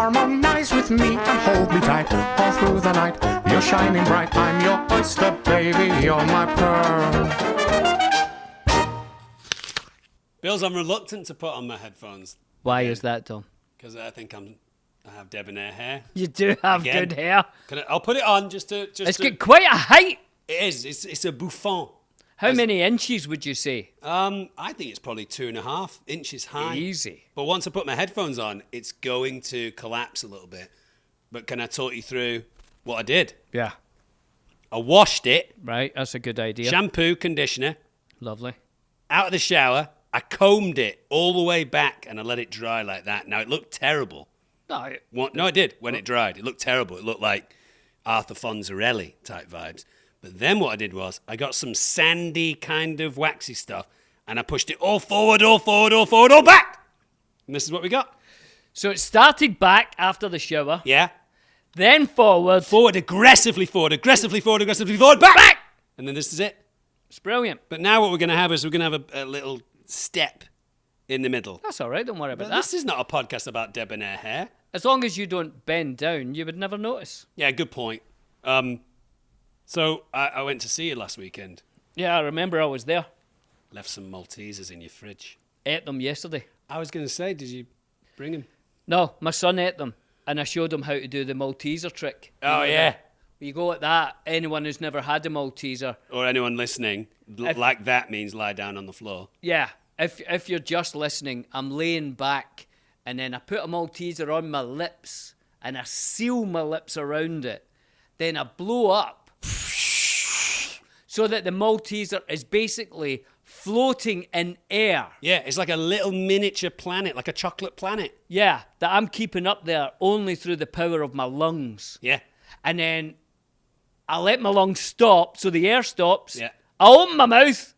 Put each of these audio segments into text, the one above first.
Harmonize with me and hold me tight all through the night. You're shining bright. I'm your oyster, baby. You're my pearl. Bills, I'm reluctant to put on my headphones. Why is that, Tom? Because I think I have debonair hair. You do have Again. good hair. I'll put it on just to. It's got quite a height. It is. It's a bouffant. How many inches would you say? I think it's probably 2.5 inches high. Easy. But once I put my headphones on, it's going to collapse a little bit. But can I talk you through what I did? Yeah. I washed it. Right, that's a good idea. Shampoo, conditioner. Lovely. Out of the shower. I combed it all the way back and I let it dry like that. Now, it looked terrible. No, I did. When it dried, it looked terrible. It looked like Arthur Fonzarelli type vibes. But then what I did was I got some sandy kind of waxy stuff and I pushed it all forward, all back. And this is what we got. So it started back after the shower. Yeah. Then forward. Forward, aggressively forward, back. And then this is it. It's brilliant. But now what we're going to have is we're going to have a little step in the middle. That's all right. Don't worry about that. This is not a podcast about debonair hair. As long as you don't bend down, you would never notice. Yeah, good point. So I went to see you last weekend. Yeah, I remember I was there. Left some Maltesers in your fridge. Ate them yesterday. I was going to say, did you bring them? No, my son ate them, and I showed him how to do the Malteser trick. Oh, yeah. You go at that, anyone who's never had a Malteser. Or anyone listening, like that means lie down on the floor. Yeah, if you're just listening, I'm laying back, and then I put a Malteser on my lips, and I seal my lips around it. Then I blow up, so that the Malteser is basically floating in air. Yeah, it's like a little miniature planet, like a chocolate planet. Yeah, that I'm keeping up there only through the power of my lungs. Yeah. And then I let my lungs stop, so the air stops. Yeah. I open my mouth,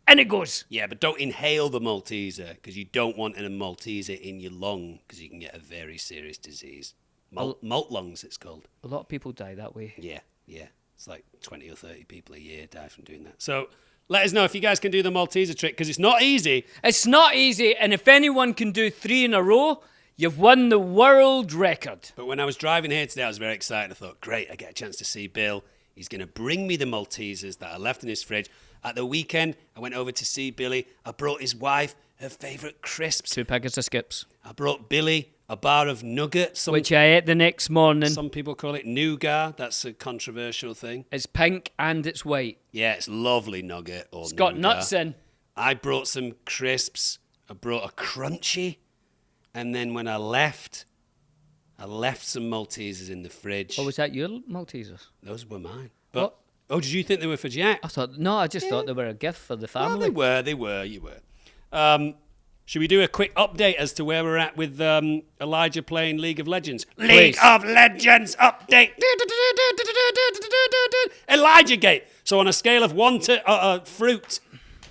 and it goes. Yeah, but don't inhale the Malteser, because you don't want a Malteser in your lung, because you can get a very serious disease. Malt lungs, it's called. A lot of people die that way. Yeah. It's like 20 or 30 people a year die from doing that. So let us know if you guys can do the Malteser trick, because it's not easy. It's not easy, and if anyone can do 3 in a row, you've won the world record. But when I was driving here today, I was very excited. I thought, great, I get a chance to see Bill. He's going to bring me the Maltesers that I left in his fridge. At the weekend, I went over to see Billy. I brought his wife her favourite crisps. 2 packets of Skips. I brought Billy a bar of nuggets. Which I ate the next morning. Some people call it nougat. That's a controversial thing. It's pink and it's white. Yeah, it's lovely nugget or It's got nougat. nuts in. I brought some crisps. I brought a crunchy. And then when I left some Maltesers in the fridge. Oh, was that your Maltesers? Those were mine. But oh, did you think they were for Jack? I thought they were a gift for the family. Well, they were. You were. Should we do a quick update as to where we're at with Elijah playing League of Legends? Please. League of Legends update. Elijah Gate. So on a scale of 1 to fruit,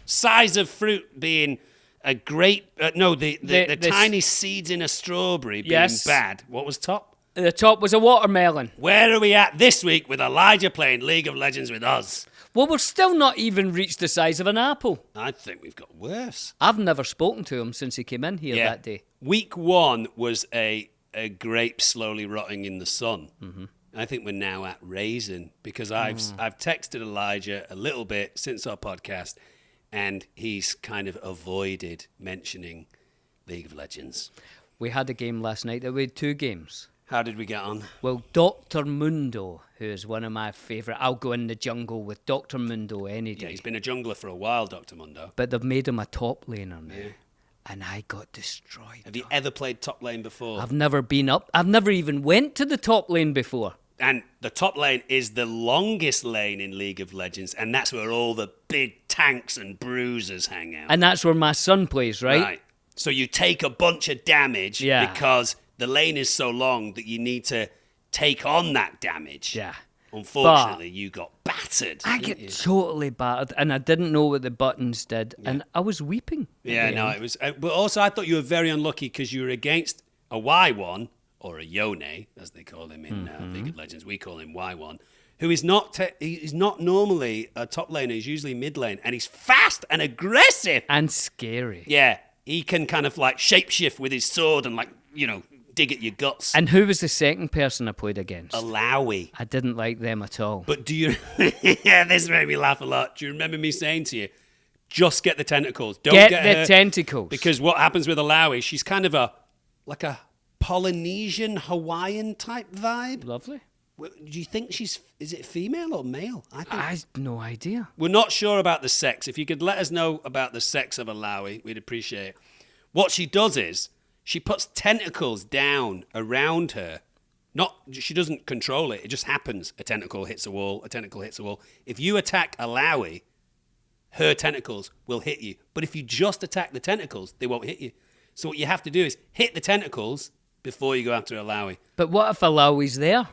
size of fruit being a grape, the tiny seeds in a strawberry being bad. What was top? The top was a watermelon. Where are we at this week with Elijah playing League of Legends with us? Well, we're still not even reached the size of an apple. I think we've got worse. I've never spoken to him since he came in here that day. Week 1 was a grape slowly rotting in the sun. Mm-hmm. I think we're now at raisin, because I've texted Elijah a little bit since our podcast, and he's kind of avoided mentioning League of Legends. We had a game last night. We had 2 games. How did we get on? Well, Dr. Mundo, who is one of my favourite, I'll go in the jungle with Dr. Mundo any day. Yeah, he's been a jungler for a while, Dr. Mundo. But they've made him a top laner now. Yeah. And I got destroyed. Have you ever played top lane before? I've never been up. I've never even went to the top lane before. And the top lane is the longest lane in League of Legends, and that's where all the big tanks and bruisers hang out. And that's where my son plays, right? Right. So you take a bunch of damage because the lane is so long that you need to take on that damage. Yeah. Unfortunately, you got battered. I get totally battered, and I didn't know what the buttons did, and I was weeping. Yeah, no, it was. But also, I thought you were very unlucky because you were against a Y1, or a Yone, as they call him in League of Legends. We call him Y1, who is not he's not normally a top laner. He's usually mid lane, and he's fast and aggressive. And scary. Yeah, he can kind of like shapeshift with his sword and dig at your guts. And who was the second person I played against? Alawi. I didn't like them at all. But do you... yeah, this made me laugh a lot. Do you remember me saying to you, just get the tentacles. Don't Get get the her, tentacles. Because what happens with Alawi, she's kind of like a Polynesian, Hawaiian type vibe. Lovely. Do you think is it female or male? I have no idea. We're not sure about the sex. If you could let us know about the sex of Alawi, we'd appreciate it. What she does is she puts tentacles down around her. She doesn't control it. It just happens. A tentacle hits a wall. A tentacle hits a wall. If you attack Alawi, her tentacles will hit you. But if you just attack the tentacles, they won't hit you. So what you have to do is hit the tentacles before you go after Alawi. But what if Alawi's there?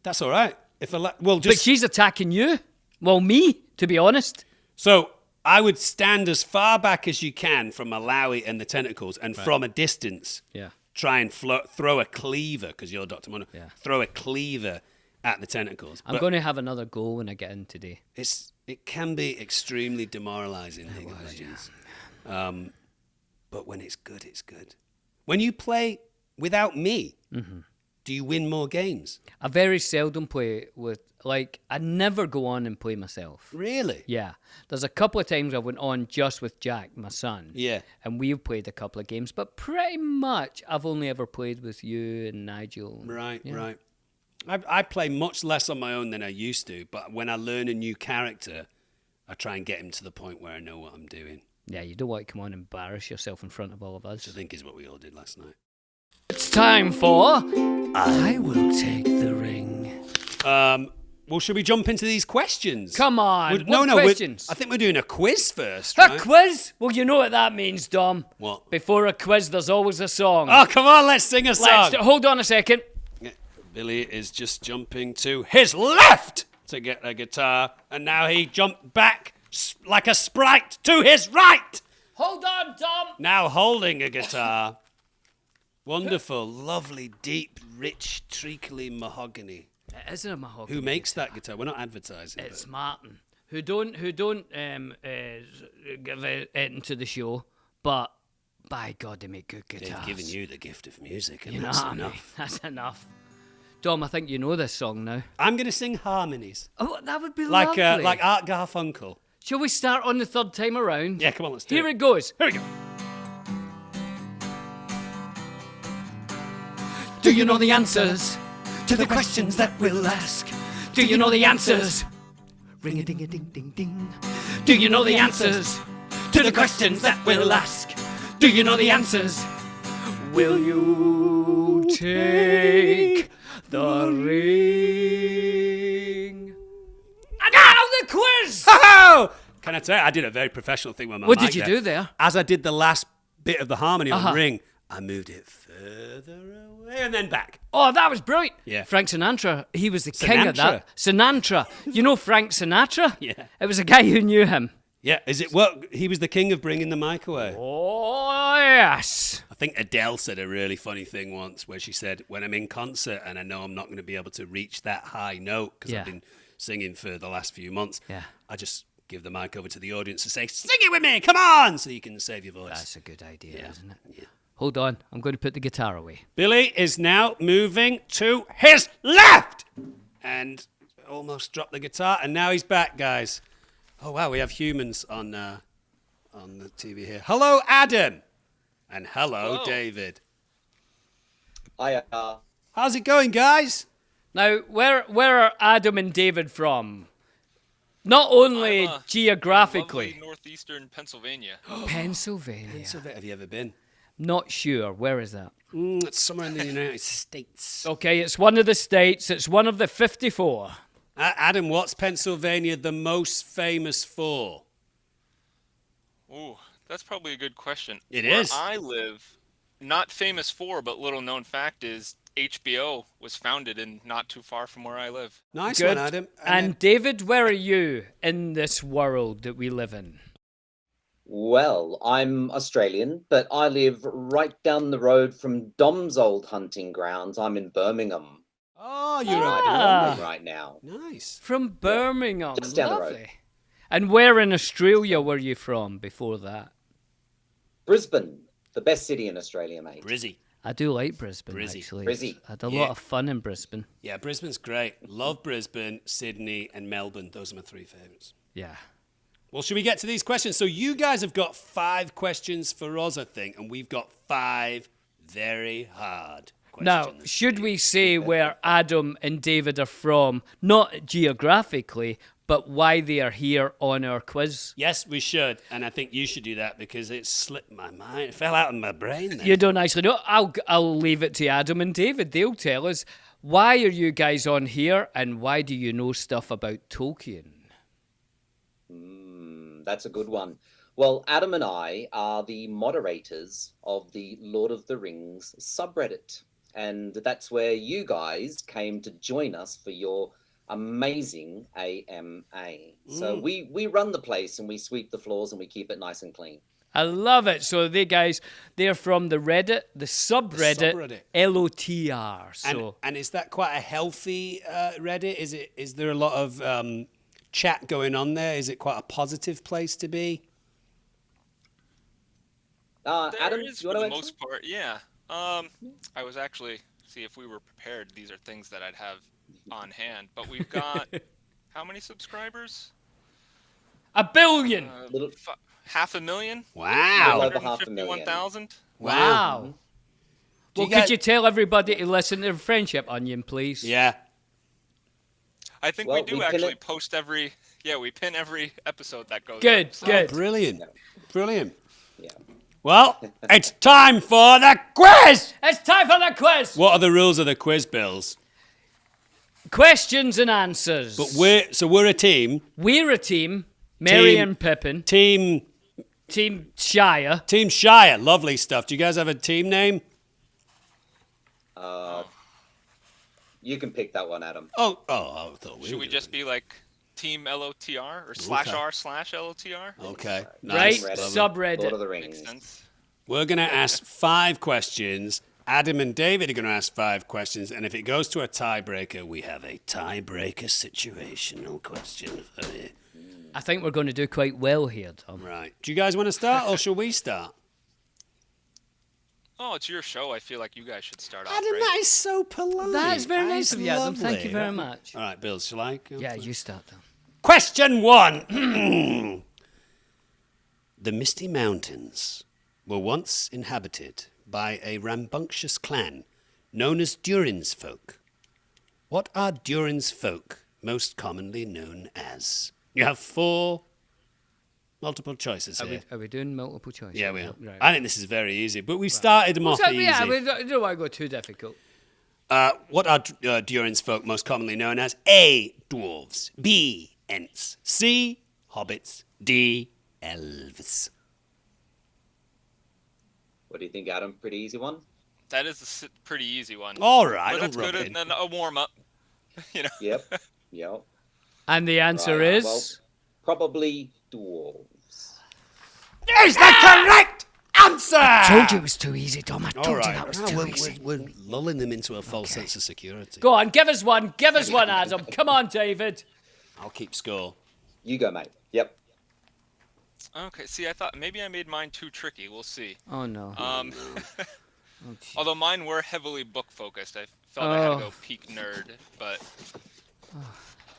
That's all right. But she's attacking you. Well, me, to be honest. So I would stand as far back as you can from Malawi and the tentacles, and from a distance, try and throw a cleaver, because you're Dr. Mono. Yeah. Throw a cleaver at the tentacles. I'm going to have another go when I get in today. It can be extremely demoralising, League of Legends. But when it's good, it's good. When you play without me, do you win more games? I very seldom play with, I never go on and play myself. Really? Yeah. There's a couple of times I went on just with Jack, my son. Yeah. And we've played a couple of games, but pretty much I've only ever played with you and Nigel. Right. I play much less on my own than I used to, but when I learn a new character, I try and get him to the point where I know what I'm doing. Yeah, you don't want to come on and embarrass yourself in front of all of us. Which I think is what we all did last night. It's time for I Will Take the Ring. Well, should we jump into these questions? Come on. What questions? I think we're doing a quiz first, A right? quiz? Well, you know what that means, Dom. What? Before a quiz, there's always a song. Oh, come on, let's sing a song. Hold on a second. Billy is just jumping to his left to get a guitar, and now he jumped back like a sprite to his right. Hold on, Dom. Now holding a guitar. Wonderful, lovely, deep, rich, treacly mahogany. It isn't a mahogany. Who makes that guitar? We're not advertising. It's Martin. Who don't give it into the show, but by God, they make good guitars. They've given you the gift of music, and you that's know enough. I mean? That's enough. Dom, I think you know this song now. I'm going to sing harmonies. Oh, that would be lovely. Like Art Garfunkel. Shall we start on the third time around? Yeah, come on, let's do Here it. it goes. Here we go. Do you know the answers to the questions that we'll ask? Do you know the answers? Ring-a-ding-a-ding-ding-ding. Do you know the answers to the questions that we'll ask? Do you know the answers? Will you take the ring? And now the quiz! Oh! Can I tell you, I did a very professional thing with my What mic did you there. do there? As I did the last bit of the harmony on the ring, I moved it further away and then back. Oh, that was brilliant. Yeah. Frank Sinatra, he was the king of Sinatra? that. Sinatra. You know Frank Sinatra? Yeah. It was a guy who knew him. Yeah, he was the king of bringing the mic away. Oh, yes. I think Adele said a really funny thing once where she said, when I'm in concert and I know I'm not going to be able to reach that high note because I've been singing for the last few months, I just give the mic over to the audience and say, sing it with me, come on, so you can save your voice. That's a good idea, isn't it? Yeah. Hold on, I'm going to put the guitar away. Billy is now moving to his left and almost dropped the guitar, and now he's back, guys. Oh, wow, we have humans on the TV here. Hello, Adam. And hello, David. Hiya. How's it going, guys? Now, where are Adam and David from? Not only geographically. Lovely northeastern Pennsylvania. Pennsylvania. Have you ever been? Not sure. Where is that? It's somewhere in the United States. Okay, it's one of the states. It's one of the 54. Adam, what's Pennsylvania the most famous for? Ooh, that's probably a good question. It Where is. I live, not famous for, but little known fact is HBO was founded in not too far from where I live. Nice Good. one, Adam. And David, where are you in this world that we live in? Well, I'm Australian, but I live right down the road from Dom's old hunting grounds. I'm in Birmingham Oh, you're right now. Nice. From Birmingham. Just down the road. Lovely. And where in Australia were you from before that? Brisbane, the best city in Australia, mate. Brizzy. I do like Brisbane, Brizzy. actually. Brizzy. I had a Yeah. lot of fun in Brisbane. Yeah, Brisbane's great. Love Brisbane, Sydney, and Melbourne. Those are my 3 favourites. Yeah. Well, should we get to these questions? So you guys have got 5 questions for us, I think, and we've got 5 very hard Now, questions. should we say where Adam and David are from, not geographically, but why they are here on our quiz? Yes, we should, and I think you should do that because it slipped my mind. It fell out of my brain then. You don't actually know. I'll leave it to Adam and David. They'll tell us, why are you guys on here, and why do you know stuff about Tolkien? That's a good one. Well, Adam and I are the moderators of the Lord of the Rings subreddit. And that's where you guys came to join us for your amazing AMA. So we run the place and we sweep the floors and we keep it nice and clean. I love it. So they're from the Reddit, the subreddit. LOTR. So And is that quite a healthy Reddit? Is there a lot of chat going on there? Is it quite a positive place to be? Adam, There is you for want the to most part, yeah. I was actually see if we were prepared. These are things that I'd have on hand. But we've got how many subscribers? 1 billion. Little, 500,000. Wow. over 500,000. 151,000. Wow. Well, you guys- could you tell everybody to listen to Friendship Onion, please? Yeah. I think Well, we do we pin actually it- post every. Yeah, we pin every episode that goes. Good, up, so- good. Brilliant. Brilliant. yeah. Well, it's time for the quiz! It's time for the quiz. What are the rules of the quiz, Bills? Questions and answers. But we're a team. We're a team. Merry Team- and Pippin. Team Shire. Shire. Lovely stuff. Do you guys have a team name? You can pick that one, Adam. Oh, I thought we Should were we doing just be like Team LOTR or /r/LOTR? Okay. Right? Nice. Reddit. Subreddit. Lord of the Makes Rings. sense. We're going to ask 5 questions. Adam and David are going to ask 5 questions. And if it goes to a tiebreaker, we have a tiebreaker situational question for you. I think we're going to do quite well here, Tom. Right. Do you guys want to start or shall we start? Oh, it's your show. I feel like you guys should start off. Adam, Right? that is so polite. That's very nice That of is you, Adam. Thank lovely. you very much. All right, Bill, shall I go? Yeah, you start, Tom. Question 1. The Misty Mountains were once inhabited by a rambunctious clan known as Durin's folk. What are Durin's folk most commonly known as? You have 4 multiple choices here. Are we doing multiple choice? Yeah, we are. Right. I think this is very easy, but we started them off So, easy. yeah, we don't want to go too difficult. What are Durin's folk most commonly known as? A. Dwarves. B. Ents. C. Hobbits. D. Elves. What do you think, Adam? Pretty easy one? That is a pretty easy one. All right, But that's I'll rub good. it And in. then a warm up. You know. Yep. Yep. And the answer Right, is... well, probably dwarves. Is the correct answer! told you it was too easy, Tom. I told All you right, that was no, too we're, easy. we're lulling them into a false sense of security. Go on, give us one. Give us one, Adam. Come on, David. I'll keep score. You go, mate. Yep. Okay. See, I thought maybe I made mine too tricky. We'll see. Oh, no. Although mine were heavily book focused, I felt I had to go peak nerd. But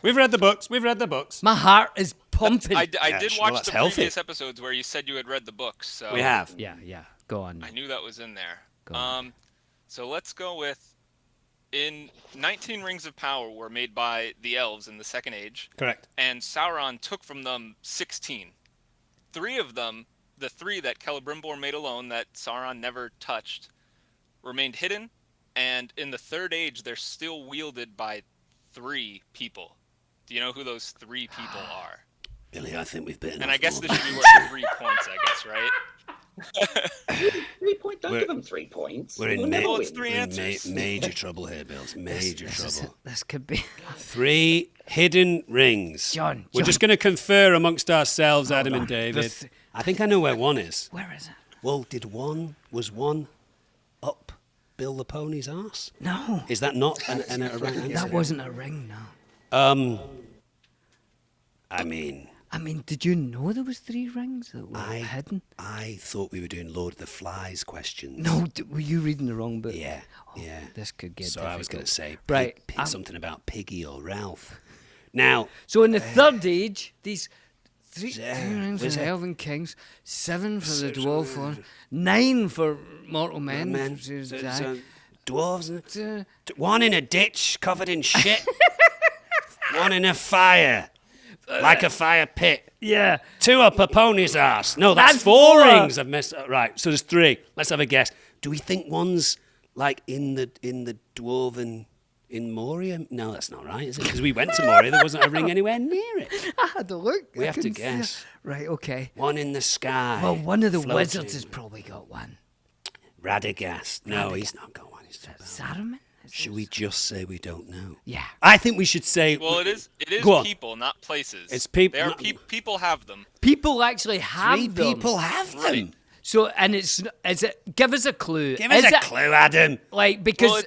We've read the books. We've read the books. My heart is pumping. I Yeah, did well, watch that's the healthy. previous episodes where you said you had read the books. So We have. Yeah. Go on. I knew that was in there. Go on. So let's go with in 19 Rings of Power were made by the elves in the Second Age, Correct. and Sauron took from them 16. 3 of them, the 3 that Celebrimbor made alone that Sauron never touched, remained hidden, and in the Third Age they're still wielded by 3 people. Do you know who those 3 people are? Billy, I think we've bitten And off I guess more. this should be worth 3 points, I guess, right? 3 points. Don't We're- give them 3 points. We're in, We'll ma- never Well, it's win. 3 we're in answers. major trouble here, Bills. Major trouble. This could be... 3 hidden rings. John, We're John. just going to confer amongst ourselves, Adam on. and David. The I think I know where one is. Where is it? Well, was one up Bill the Pony's arse? No. Is that not a right answer? That wasn't a ring, no. I mean, I mean, did you know there was 3 rings that were hidden? I thought we were doing Lord of the Flies questions. No, were you reading the wrong book? Yeah, yeah. This could get So difficult. I was going to say Right, something about Piggy or Ralph. Now, So in the third age, these 3 rings was for the it? Elven Kings, 7 for the Dwarf one, 9 for mortal men. dwarves, one in a ditch covered in shit, one in a fire, like a fire pit. Yeah. 2 up a pony's ass. No, that's That's 4 4. rings. I've messed up. Right, so there's 3. Let's have a guess. Do we think one's like in the dwarven in Moria? No, that's not right, is it? Because we went to Moria, there wasn't a ring anywhere near it. I had to look. We I have to couldn't see it. guess. Right, okay. One in the sky. Well, one of the floating. wizards has probably got one. Radagast. No, he's not got one. He's too bad. Saruman? Should we just say we don't know? Yeah. I think we should say. Well, it is Go on. people, not places. It's people- They are not- people have them. People actually have 3 them. people have them. Right. So, and is it, give us a clue. Give us Is a it, clue, Adam. Like, because, Well,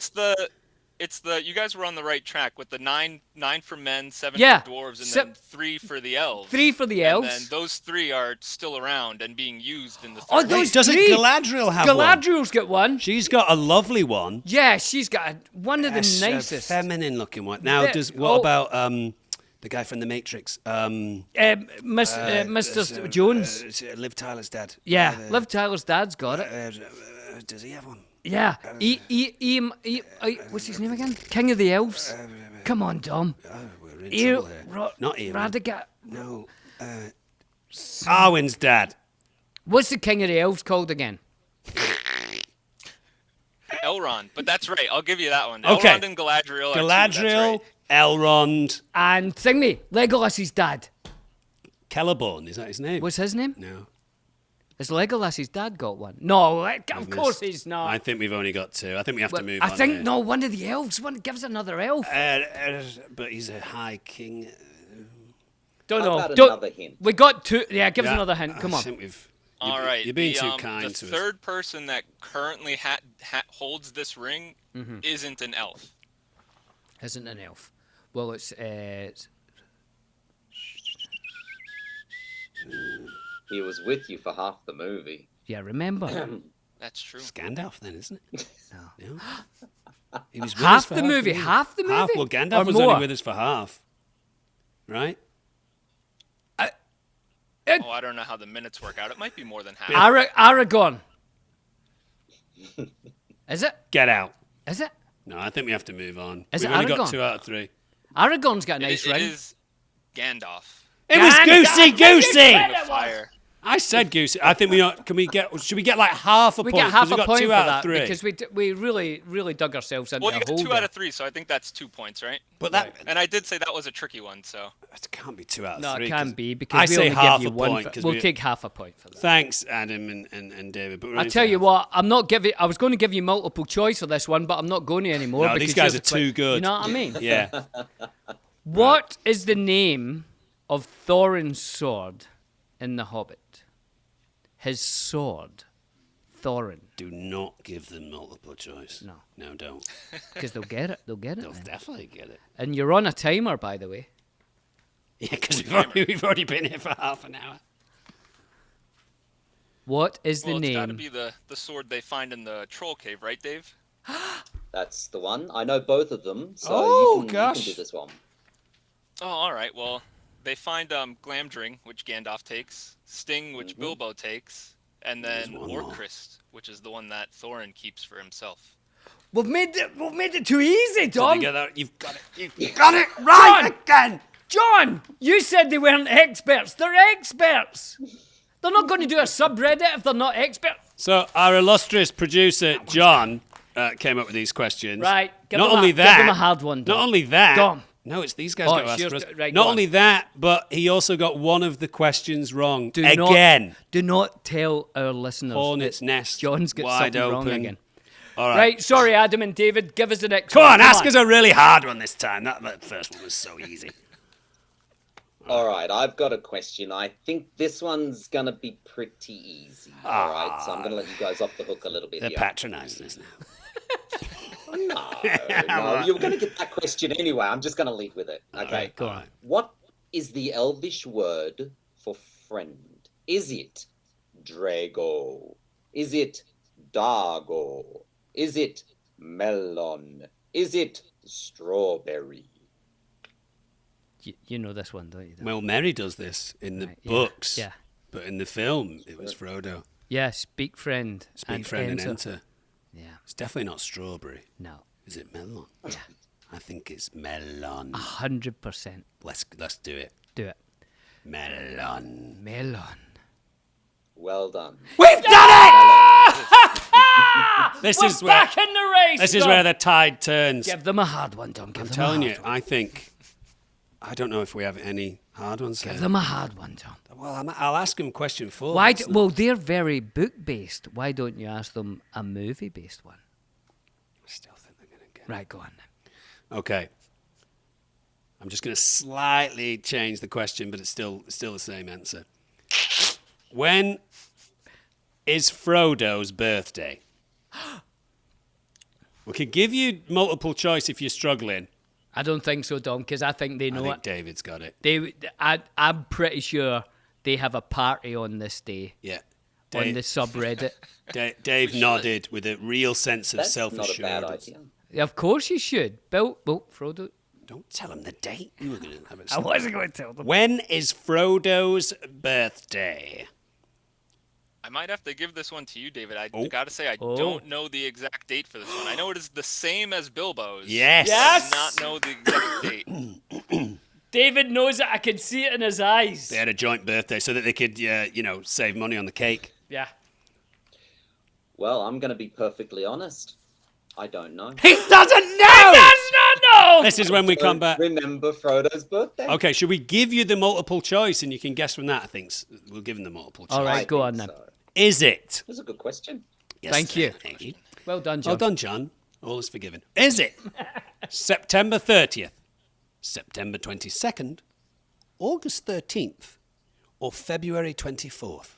it's the you guys were on the right track with the 9 for men, 7 Yeah. for dwarves, and Se- then 3 for the elves. 3 for the And elves. then those 3 are still around and being used in the third. Oh, age. those Doesn't 3. Galadriel have one? Galadriel's got one. She's got a lovely one. Yeah, she's got one of the Yes, a nicest. feminine-looking one. Now, what about the guy from The Matrix? Mr. Jones. Liv Tyler's dad. Yeah, Liv Tyler's dad's got it. Does he have one? Yeah. What's his name again? King of the Elves. Come on, Dom. We're in trouble here. Not Eowyn. Radagat. No. Arwen's dad. What's the King of the Elves called again? Elrond, but that's right. I'll give you that one. Okay. Elrond and Galadriel. Are 2, that's Galadriel, right. Elrond, And thingy, Legolas's dad. Celeborn. Is that his name? What's his name? No. Has Legolas's dad got one? No, of course he's not. I think we've only got 2. I think we have to move I on. think here. no, one of the elves. Give us another elf. But he's a high king. Don't How know. about Don't- another hint? We got 2. Yeah, give us Yeah, another hint. Come I on. think we've. All right. You're being too the kind to us. third person that currently holds this ring Mm-hmm. isn't an elf. Isn't an elf. Well, it's He was with you for half the movie. yeah. Remember, That's true. It's Gandalf then, isn't it? No. He was with us half for the movie. Half the movie. Half. Well, Gandalf Or was more? only with us for half. Right? Oh, I don't know how the minutes work out. It might be more than half. Aragorn. Is it? Get out. Is it? No, I think we have to move on. Is We've it only Aragorn? got 2 out of 3. Aragorn's got a nice It ring. is Gandalf. It was Gandalf. Goosey. In the fire. I said Goosey. I think we are. Should we get like half a We point? get half 'Cause we a got point 2 for out that of 3. because we really dug ourselves into Well, you a got hole 2 out there. of 3, so I think that's 2 points, right? But that And I did say that was a tricky one, so. it can't be 2 out of No, 3. it can be because I we say only half give you a one. point. 'cause We'll take half a point for that. Thanks, Adam and David. But we're I only tell you half. what, I'm not giving. I was going to give you multiple choice for this one, but I'm not going to anymore. No, because these guys you're are too good. You know what I mean? Yeah. What is the name of Thorin's sword in The Hobbit? His sword, Thorin. Do not give them multiple choice. No. No, don't. Because they'll get it. They'll get it. They'll then. definitely get it. And you're on a timer, by the way. Yeah, because we've already been here for half an hour. What is the Well, it's got to name? be the sword they find in the troll cave, right, Dave? That's the one. I know both of them, so Oh, you gosh. can do this one. Oh, all right. Well, they find Glamdring, which Gandalf takes, Sting, which Bilbo takes, and then one more. Orcrist, which is the one that Thorin keeps for himself. We've made it too easy, Did Tom. you get that? You've got it. You've got it right John! again. John, you said they weren't experts. They're experts. They're not going to do a subreddit if they're not experts. So our illustrious producer John came up with these questions. Right. Give Not them only give that. them a hard one. Not only that. Dom. No, it's these guys Oh, got to it's ask yours for us. to- right, Not go only on. that, but he also got one of the questions wrong Do again. do not tell our listeners. Hornet's that nest. John's got wide something open. wrong again. All right. Right, sorry, Adam and David. Give us the next Come one. on, ask us a really hard one this time. That first one was so easy. All right, I've got a question. I think this one's gonna be pretty easy. All right, so I'm gonna let you guys off the hook a little bit They're here. patronising us now. No, you're gonna get that question anyway. I'm just gonna lead with it. Okay. Right, go on. What is the Elvish word for friend? Is it Drago? Is it Dargo? Is it melon? Is it strawberry? You know this one, don't you? Dan? Well, Merry does this in the Right, yeah, books. yeah. But in the film, it was Frodo. Yeah, speak friend. Speak friend and enter. Yeah. It's definitely not strawberry. No. Is it melon? Yeah. I think it's melon. 100%. Let's do it. Do it. Melon. Melon. Well done. We've done it! This We're is where back in the race. this is Dom. where the tide turns. Give them a hard one, Dom. Give I'm them telling a you, hard one. I think I don't know if we have any hard ones Give here. them a hard one, Dom. Well, I'll ask him question 4. Why? Well, they're very book based. Why don't you ask them a movie based one? I still think they're going to get Right, go on then. Okay. I'm just going to slightly change the question, but it's still the same answer. When is Frodo's birthday? We could give you multiple choice if you're struggling. I don't think so, Dom, because I think they I know think it. David's got it. I'm pretty sure they have a party on this day Yeah. on the subreddit. Dave nodded with a real sense of That's self-assurance. not a bad idea. Of course you should. Well, Frodo. Don't tell him the date. You were going to have it. I wasn't going to tell them. When is Frodo's birthday? I might have to give this one to you, David. I Oh. gotta say, I don't know the exact date for this one. I know it is the same as Bilbo's. Yes. Yes! I do not know the exact date. David knows it. I can see it in his eyes. They had a joint birthday so that they could, save money on the cake. Yeah. Well, I'm going to be perfectly honest. I don't know. He doesn't know! Does not know. This is when we come back. Remember Frodo's birthday? Okay, should we give you the multiple choice and you can guess from that? I think we'll give him the multiple choice. All right, I go think on then. so. Is it? That's a good question. Yes, Thank you. Thank you. Well done, John. Well done, John. All is forgiven. Is it September 30th, September 22nd, August 13th, or February 24th?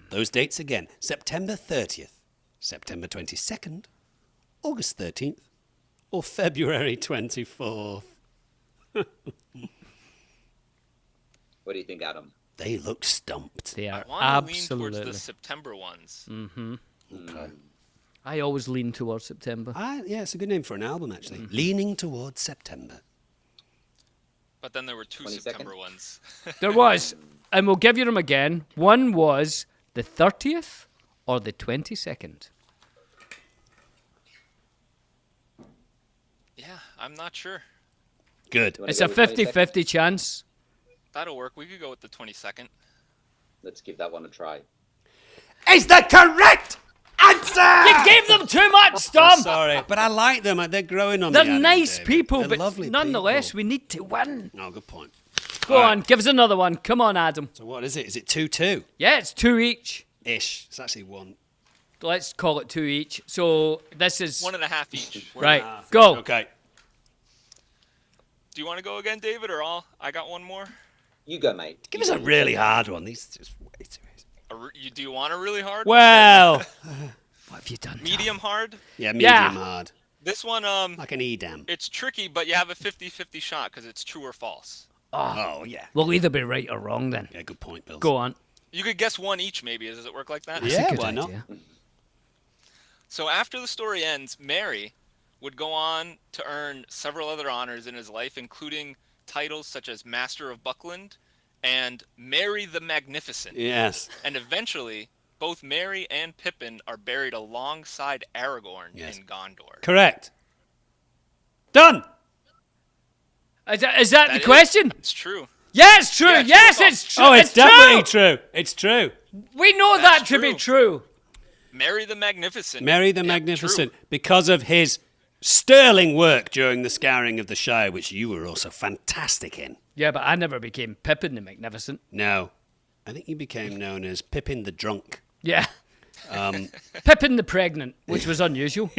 Those dates again. September 30th, September 22nd, August 13th, or February 24th? What do you think, Adam? They look stumped. They I are want to lean absolutely. towards the September ones. Okay. I always lean towards September. Yeah, it's a good name for an album, actually. Leaning towards September. But then there were 2 22nd? September ones. There was, and we'll give you them again. One was the 30th or the 22nd. Yeah, I'm not sure. Good. You wanna It's go a with 22nd? 50-50 chance. That'll work. We could go with the 22nd. Let's give that one a try. Is the correct answer! You gave them too much, Tom. Sorry, but I like them. They're growing on me. They're Adam, nice David. people, They're but lovely nonetheless, people. we need to win. No, good point. Go All on, right. give us another one. Come on, Adam. So what is it? Is it 2-2? Yeah, it's 2 each. Ish. It's actually 1. Let's call it 2 each. So this is 1.5 each. right. Go. Okay. Do you want to go again, David, or all? I got one more. You go, mate. Give us a really hard one. These are just way too easy. Do you want a really hard? Well, What have you done? Tom? Medium hard. yeah, medium Yeah. hard. This one, Like an Edam. it's tricky, but you have a 50-50 shot because it's true or false. Oh, yeah. We'll either be right or wrong then. Yeah, good point, Bill. Go on. You could guess one each, maybe. Does it work like that? That's a Yeah, good why not? idea. So after the story ends, Merry would go on to earn several other honors in his life, including titles such as Master of Buckland and Merry the Magnificent. Yes. And eventually, both Merry and Pippin are buried alongside Aragorn Yes. in Gondor. Correct. Done. Is that That the is- question? It's true. Yeah, it's true. Yeah, it's yes, true. it's true. Oh, it's definitely true. It's true. We know That's that to be true. true. Merry the Magnificent. Merry the Yeah, Magnificent, true. because of his sterling work during the Scouring of the Shire, which you were also fantastic in. Yeah, but I never became Pippin the Magnificent. No, I think you became known as Pippin the Drunk. Yeah. Pippin the Pregnant, which was unusual.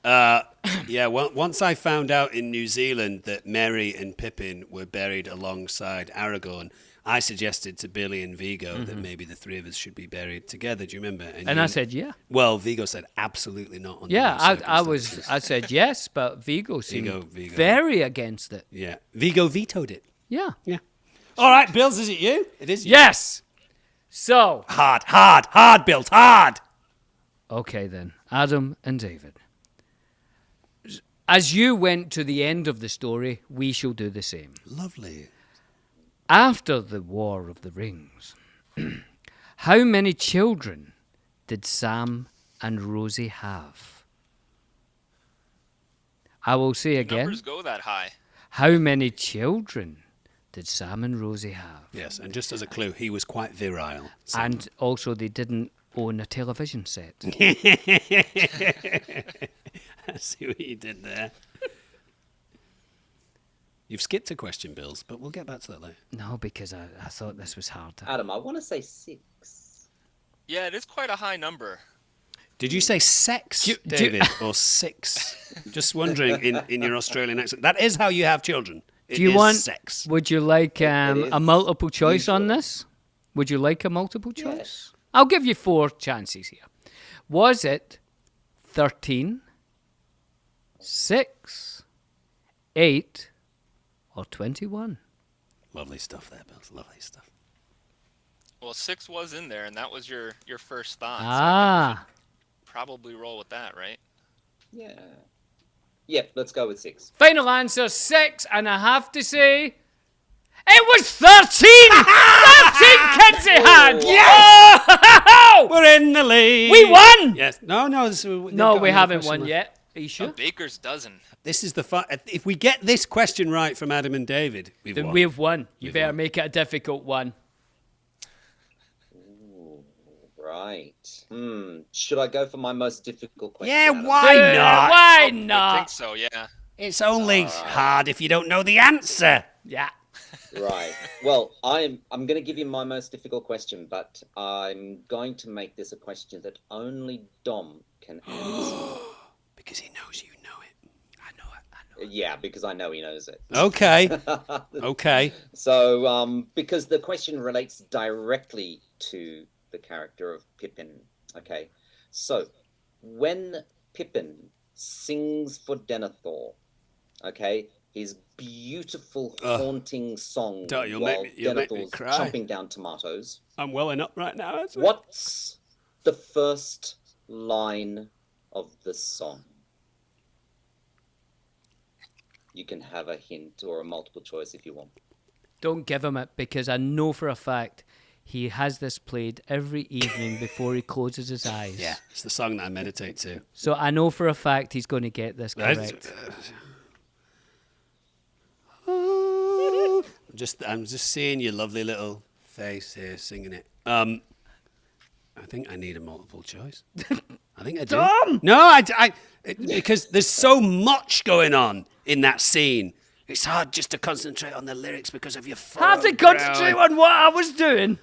Yeah, well, once I found out in New Zealand that Merry and Pippin were buried alongside Aragorn, I suggested to Billy and Vigo that maybe the three of us should be buried together. Do you remember? And I said, yeah. Well, Vigo said absolutely not. Under Yeah, those I circumstances. said yes, but Vigo seemed Vigo. very against it. Yeah, Vigo vetoed it. Yeah. Yeah. All right, Bills, is it you? It is you. Yes. So. Hard, Bills, hard. Okay, then. Adam and David. As you went to the end of the story, we shall do the same. Lovely. After the War of the Rings, how many children did Sam and Rosie have? I will say again. Numbers go that high. How many children did Sam and Rosie have? Yes, and just as a clue, he was quite virile. So. And also, they didn't own a television set. I see what you did there. You've skipped a question, Bills, but we'll get back to that later. No, because I thought this was hard. Adam, I want to say 6. Yeah, it is quite a high number. Did you say sex, David, or six? Just wondering in your Australian accent. That is how you have children. It Do you is want? sex? Would you like is a multiple choice on usually. this? Would you like a multiple choice? Yes. I'll give you 4 chances here. Was it 13, 6, 8, or 21? Lovely stuff there, Bills. Lovely stuff. Well, 6 was in there, and that was your first thought. Ah, Probably roll with that, right? Yeah. Yep, let's go with 6. final answer 6, and I have to say, it was 13! 13 kids he had! Yes! We're in the lead. We won! Yes. No. No, we haven't won yet. Are you A sure? baker's dozen. This is the fun. If we get this question right from Adam and David, we've Then won. we've won. You We've better won. make it a difficult one. Right. Should I go for my most difficult question? Yeah, Adam? why not? Why I not? think so, yeah. It's only hard if you don't know the answer. Yeah. Right. Well, I'm going to give you my most difficult question, but I'm going to make this a question that only Dom can answer. Because he knows you know it. I know it. Yeah, because I know he knows it. Okay. Okay. So, because the question relates directly to the character of Pippin. Okay. So, when Pippin sings for Denethor, okay, his beautiful, haunting song You'll while make me Denethor's cry. chomping down tomatoes. I'm welling up right now. That's What's the first line of the song? You can have a hint or a multiple choice if you want. Don't give him it, because I know for a fact he has this played every evening before he closes his eyes. Yeah, it's the song that I meditate to. So I know for a fact he's going to get this correct. I'm just seeing your lovely little face here singing it. I think I need a multiple choice. I think I do. Tom! No, because there's so much going on in that scene. It's hard just to concentrate on the lyrics because of your Hard to concentrate on what I was doing.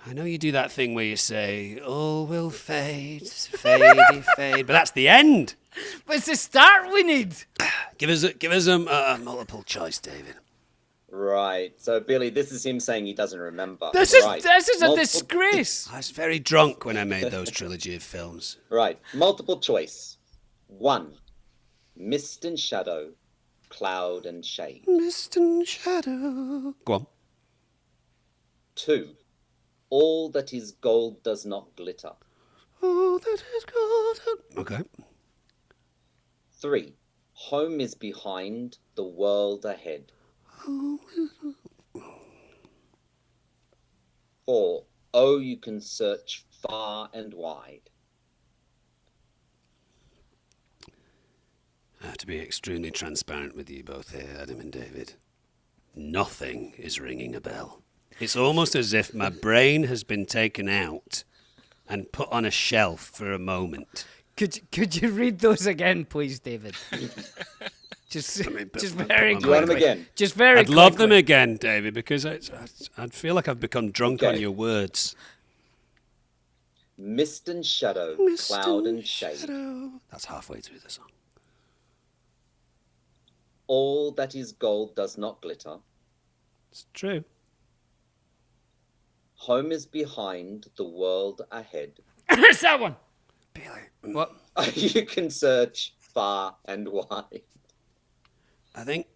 I know you do that thing where you say, all will fade, fadey, fade, but that's the end. But it's the start we need. Give us a multiple choice, David. Right. So, Billy, this is him saying he doesn't remember. This Right. is a Multiple- disgrace. I was very drunk when I made those trilogy of films. Right. Multiple choice. 1. Mist and shadow, cloud and shade. Mist and shadow. Go on. 2. All that is gold does not glitter. Oh, that is golden. Okay. 3. Home is behind, the world ahead. 4. Oh, you can search far and wide. I have to be extremely transparent with you both here, Adam and David. Nothing is ringing a bell. It's almost as if my brain has been taken out and put on a shelf for a moment. Could you read those again, please, David? Just very put them quickly. on Do you want them again? Just very I'd love them quickly. again, David, because I'd feel like I've become drunk Okay. on your words. Mist and shadow, cloud and shade. Shadow. That's halfway through the song. All that is gold does not glitter. It's true. Home is behind, the world ahead. It's that one. Billy. What? You can search far and wide. I think.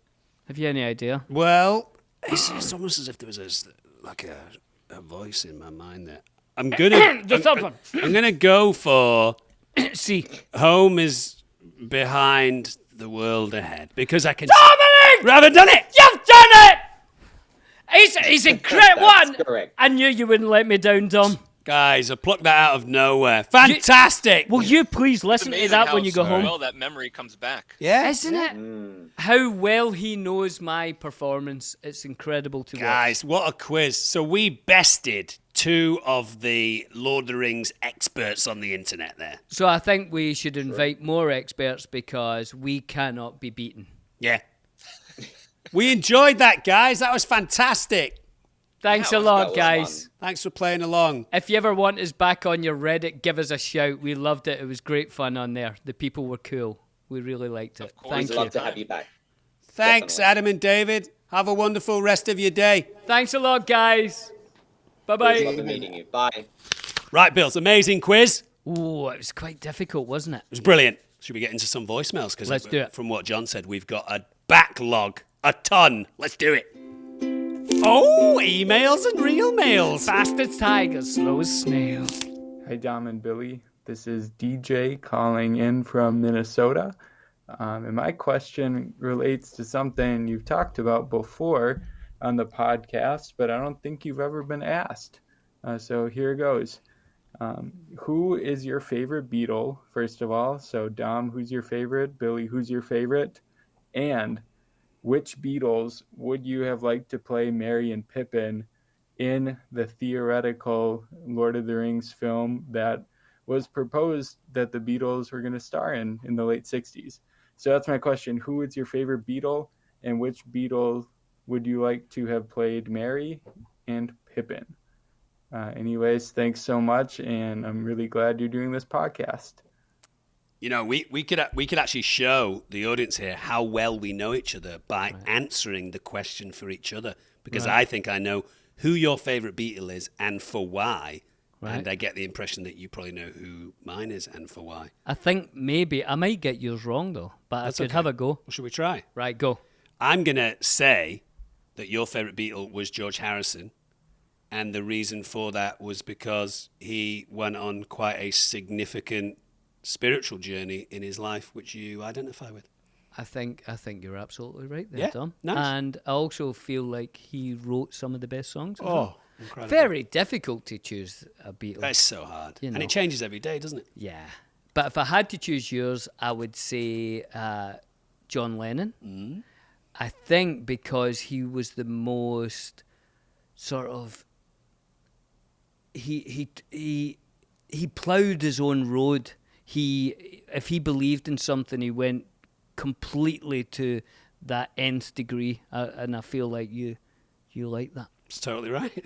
Have you any idea? Well, it's almost as if there was a voice in my mind there. I'm gonna. The third one. I'm gonna go for See. home is behind, the world ahead, because I can. Dominic! We haven't done it. You've done it! He's a great That's one! correct. I knew you wouldn't let me down, Dom. Guys, I plucked that out of nowhere. Fantastic. Will you please It's listen to amazing that how when you go home? well that memory comes back. Yeah. Isn't it? How well he knows my performance. It's incredible to watch. Guys, what a quiz. So we bested 2 of the Lord of the Rings experts on the internet there. So I think we should invite more experts because we cannot be beaten. Yeah. We enjoyed that, guys. That was fantastic. Thanks a That lot, was guys. fun. Thanks for playing along. If you ever want us back on your Reddit, give us a shout. We loved it. It was great fun on there. The people were cool. We really liked it. Of course. Thank We'd you. love to have you back. Thanks, Definitely. Adam and David. Have a wonderful rest of your day. Thanks a lot, guys. It was Bye-bye. lovely meeting you. Bye. Right, Bills, amazing quiz. It Ooh, it was quite difficult, wasn't it? was brilliant. Should we get into some voicemails? Because Let's do it. From what John said, we've got a backlog, a ton. Let's do it. Oh, emails and real mails. Fast as tigers, slow as snails. Hi, Dom and Billy. This is DJ calling in from Minnesota. And my question relates to something you've talked about before on the podcast, but I don't think you've ever been asked. So here goes. Who is your favorite Beatle, first of all? So, Dom, who's your favorite? Billy, who's your favorite? And which Beatles would you have liked to play Merry and Pippin in the theoretical Lord of the Rings film that was proposed that the Beatles were going to star in the late 60s? So that's my question. Who is your favorite Beatle, and which Beatle would you like to have played Merry and Pippin? Anyways, thanks so much, and I'm really glad you're doing this podcast. You know, we could actually show the audience here how well we know each other by answering the question for each other. Because I think I know who your favorite Beatle is and for why. Right. And I get the impression that you probably know who mine is and for why. I think maybe, I might get yours wrong though, but That's I could okay. have a go. Well, should we try? Right, go. I'm going to say that your favorite Beatle was George Harrison. And the reason for that was because he went on quite a significant spiritual journey in his life, which you identify with. I think you're absolutely right there, Yeah, Tom. nice. And I also feel like he wrote some of the best songs. as well. Oh, incredible. Very difficult to choose a Beatle. It's so hard. You And know. it changes every day, doesn't it? Yeah. But if I had to choose yours, I would say John Lennon. Mm. I think because he was the most sort of he ploughed his own road. If he believed in something, he went completely to that nth degree, and I feel like you like that. It's totally right.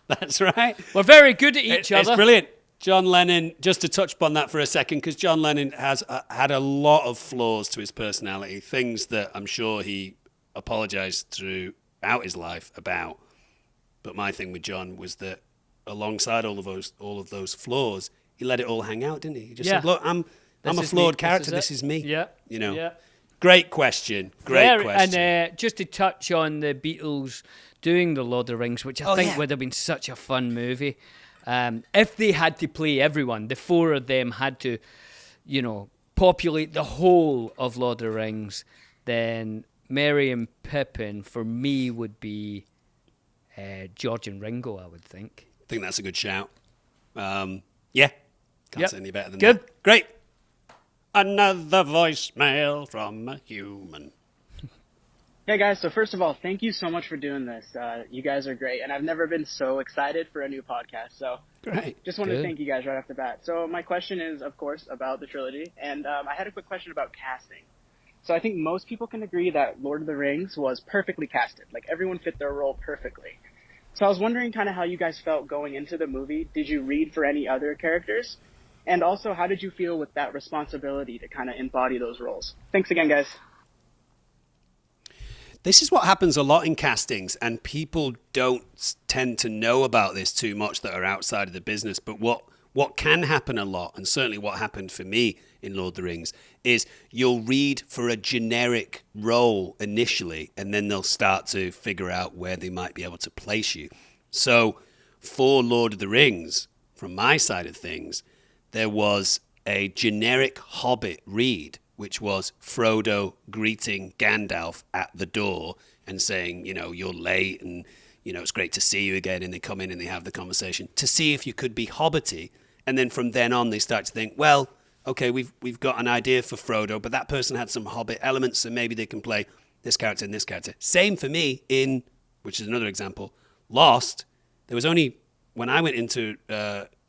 That's right. We're very good at each It's other. brilliant. John Lennon, just to touch upon that for a second, because John Lennon has had a lot of flaws to his personality, things that I'm sure he apologized throughout his life about. But my thing with John was that alongside all of those flaws, he let it all hang out, didn't he? He just Yeah. said, "Look, I'm a is flawed me. character. This This is is me." Yeah. You know. Yeah. Great question. Great question. And just to touch on the Beatles doing the Lord of the Rings, which I think would have been such a fun movie. If they had to play everyone, the 4 of them had to, populate the whole of Lord of the Rings, then Merry and Pippin, for me, would be George and Ringo, I would think. I think that's a good shout. Yeah. Can't Yep. say any better than Good. that. Great. Another voicemail from a human. Hey guys, so first of all, thank you so much for doing this. You guys are great, and I've never been so excited for a new podcast, so Great. just wanted Good. to thank you guys right off the bat. So my question is, of course, about the trilogy, and I had a quick question about casting. So I think most people can agree that Lord of the Rings was perfectly casted. Like, everyone fit their role perfectly. So I was wondering kind of how you guys felt going into the movie. Did you read for any other characters? And also, how did you feel with that responsibility to kind of embody those roles? Thanks again, guys. This is what happens a lot in castings, and people don't tend to know about this too much that are outside of the business. But what can happen a lot, and certainly what happened for me in Lord of the Rings, is you'll read for a generic role initially, and then they'll start to figure out where they might be able to place you. So for Lord of the Rings, from my side of things, there was a generic Hobbit read, which was Frodo greeting Gandalf at the door and saying, you're late and, it's great to see you again. And they come in and they have the conversation to see if you could be Hobbity. And then from then on, they start to think, well, okay, we've got an idea for Frodo, but that person had some Hobbit elements, so maybe they can play this character and this character. Same for me in, which is another example, Lost. There was only, when I went into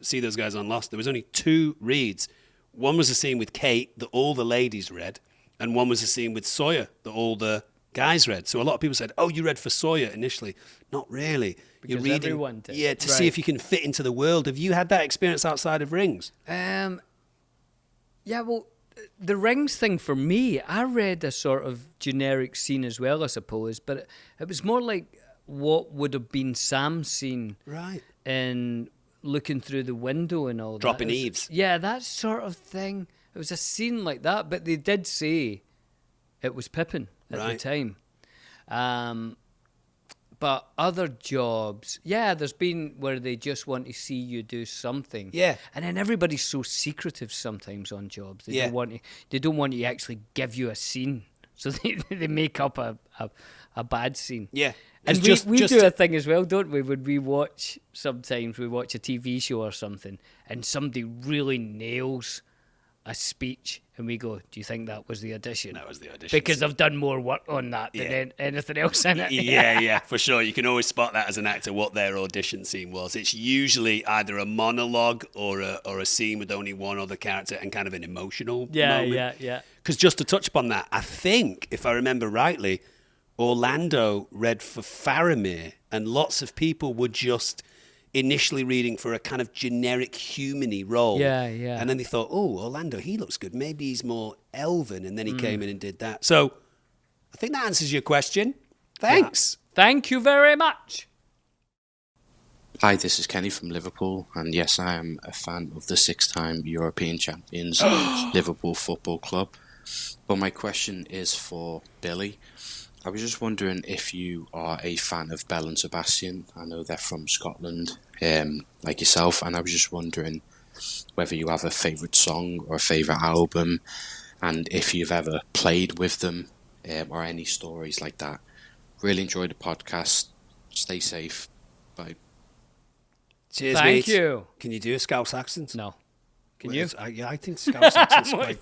see those guys on Lost, there was only 2 reads. One was a scene with Kate that all the ladies read, and one was a scene with Sawyer that all the guys read. So a lot of people said, oh, you read for Sawyer initially. Not really. Because you're reading, everyone did. Yeah, to see if you can fit into the world. Have you had that experience outside of Rings? Yeah, well, the Rings thing for me, I read a sort of generic scene as well, I suppose, but it was more like what would have been Sam's scene. Right. In looking through the window and all Dropping that. eaves. Yeah, that sort of thing. It was a scene like that, but they did say it was Pippin at the time. But other jobs, there's been where they just want to see you do something. Yeah. And then everybody's so secretive sometimes on jobs. They don't want to actually give you a scene. So they make up a bad scene. Yeah. And we do a thing as well, don't we? When we watch a TV show or something, and somebody really nails a speech, and we go, do you think that was the audition? That was the audition. Because I've done more work on that than anything else in it. Yeah, for sure. You can always spot that as an actor, what their audition scene was. It's usually either a monologue or a scene with only one other character and kind of an emotional moment. Yeah. Because just to touch upon that, I think, if I remember rightly, Orlando read for Faramir, and lots of people were just initially reading for a kind of generic human-y role. Yeah. And then they thought, oh, Orlando, he looks good. Maybe he's more elven. And then he came in and did that. So I think that answers your question. Thanks. Yeah. Thank you very much. Hi, this is Kenny from Liverpool. And yes, I am a fan of the 6-time European champions Liverpool Football Club. But my question is for Billy. I was just wondering if you are a fan of Belle and Sebastian. I know they're from Scotland, like yourself, and I was just wondering whether you have a favourite song or a favourite album, and if you've ever played with them, or any stories like that. Really enjoyed the podcast. Stay safe. Bye. Cheers, Thank mate. you. Can you do a Scouse accent? No. Can you? I think Scouse accent's quite...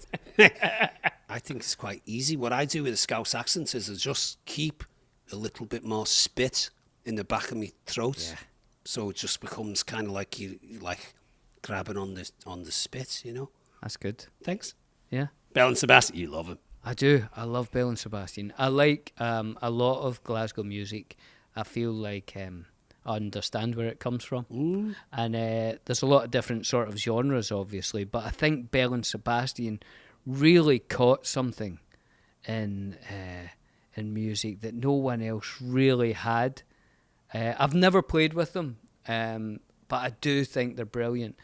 I think it's quite easy. What I do with a Scouse accent is I just keep a little bit more spit in the back of my throat. Yeah. So it just becomes kind of like you like grabbing on the spit, That's good. Thanks. Yeah. Belle and Sebastian, you love him. I do. I love Belle and Sebastian. I like a lot of Glasgow music. I feel like I understand where it comes from. And there's a lot of different sort of genres, obviously, but I think Belle and Sebastian really caught something in music that no one else really had. I've never played with them, but I do think they're brilliant.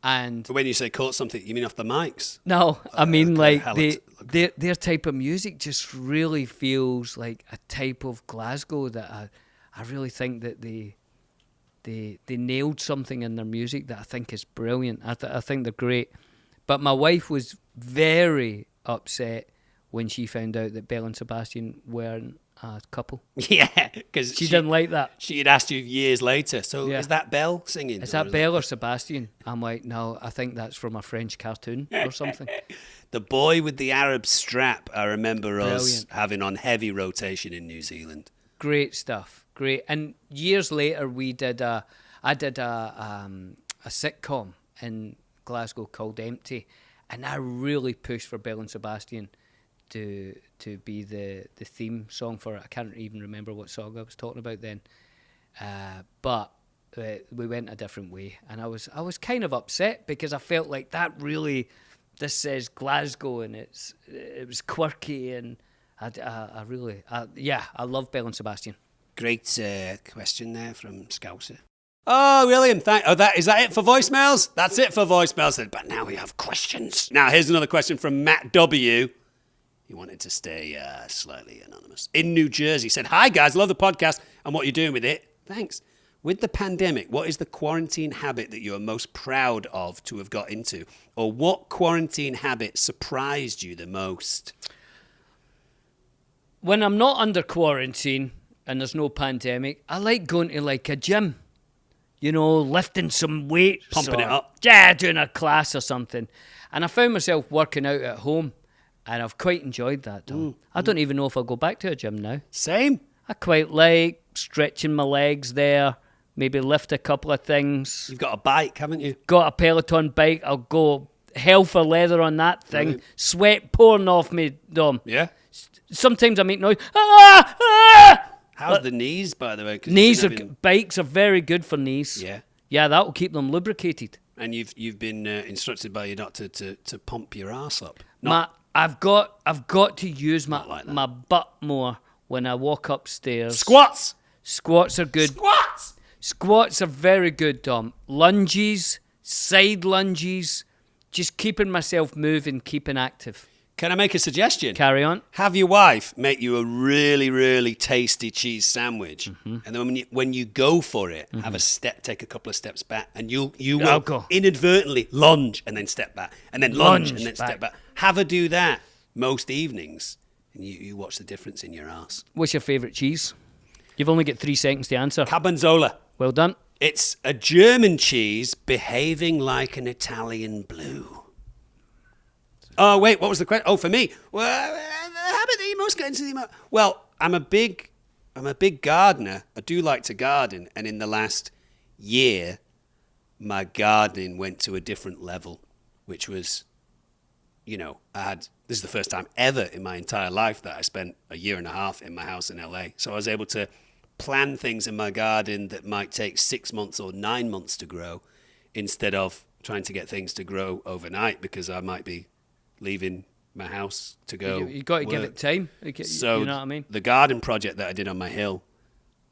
And when you say caught something, you mean off the mics? No, I mean okay, their type of music just really feels like a type of Glasgow that I really think that they nailed something in their music that I think is brilliant. I think they're great. But my wife was very upset when she found out that Belle and Sebastian weren't a couple. Yeah, because she didn't like that. She had asked you years later. So is that Belle singing? Is that Belle or Sebastian? I'm like, no, I think that's from a French cartoon or something. The Boy with the Arab Strap, I remember us having on heavy rotation in New Zealand. Great stuff, great. And years later, I did a sitcom in Glasgow called Empty, and I really pushed for Belle and Sebastian to be the theme song for it. I can't even remember what song I was talking about then, but we went a different way, and I was kind of upset because I felt like that really, this says Glasgow, and it was quirky, and I really, I love Belle and Sebastian. Great question there from Scouser. Oh, William, is that it for voicemails? That's it for voicemails. But now we have questions. Now, here's another question from Matt W. He wanted to stay slightly anonymous. In New Jersey, he said, "Hi, guys, love the podcast and what you're doing with it. Thanks. With the pandemic, what is the quarantine habit that you are most proud of to have got into? Or what quarantine habit surprised you the most?" When I'm not under quarantine and there's no pandemic, I like going to like a gym. You know, lifting some weights. Pumping it up. Yeah, doing a class or something. And I found myself working out at home. And I've quite enjoyed that, Tom. I don't even know if I'll go back to a gym now. Same. I quite like stretching my legs there. Maybe lift a couple of things. You've got a bike, haven't you? Got a Peloton bike. I'll go hell for leather on that thing. Brilliant. Sweat pouring off me, Dom. Yeah. Sometimes I make noise. Ah! Ah! How's the knees, by the way? 'Cause Bikes are very good for knees. Yeah. Yeah, that will keep them lubricated. And you've been instructed by your doctor to pump your ass up. I've got to use Not like that. my butt more when I walk upstairs. Squats. Squats are good. Squats are very good, Dom. Lunges, side lunges, just keeping myself moving, keeping active. Can I make a suggestion? Carry on. Have your wife make you a really, really tasty cheese sandwich, and then when you go for it, take a couple of steps back, and you will go. inadvertently lunge and then step back, and then lunge and then back. step back. Have her do that most evenings, and you watch the difference in your ass. What's your favourite cheese? You've only got 3 seconds to answer. Cabanzola. Well done. It's a German cheese behaving like an Italian blue. Oh, wait, what was the question? Oh, for me. Well, the habit that you most get into the... Well, I'm a big gardener. I do like to garden. And in the last year, my gardening went to a different level, which was, this is the first time ever in my entire life that I spent a year and a half in my house in LA. So I was able to plan things in my garden that might take 6 months or 9 months to grow instead of trying to get things to grow overnight because I might be leaving my house to go. You've got to give it time. So you know what I mean? The garden project that I did on my hill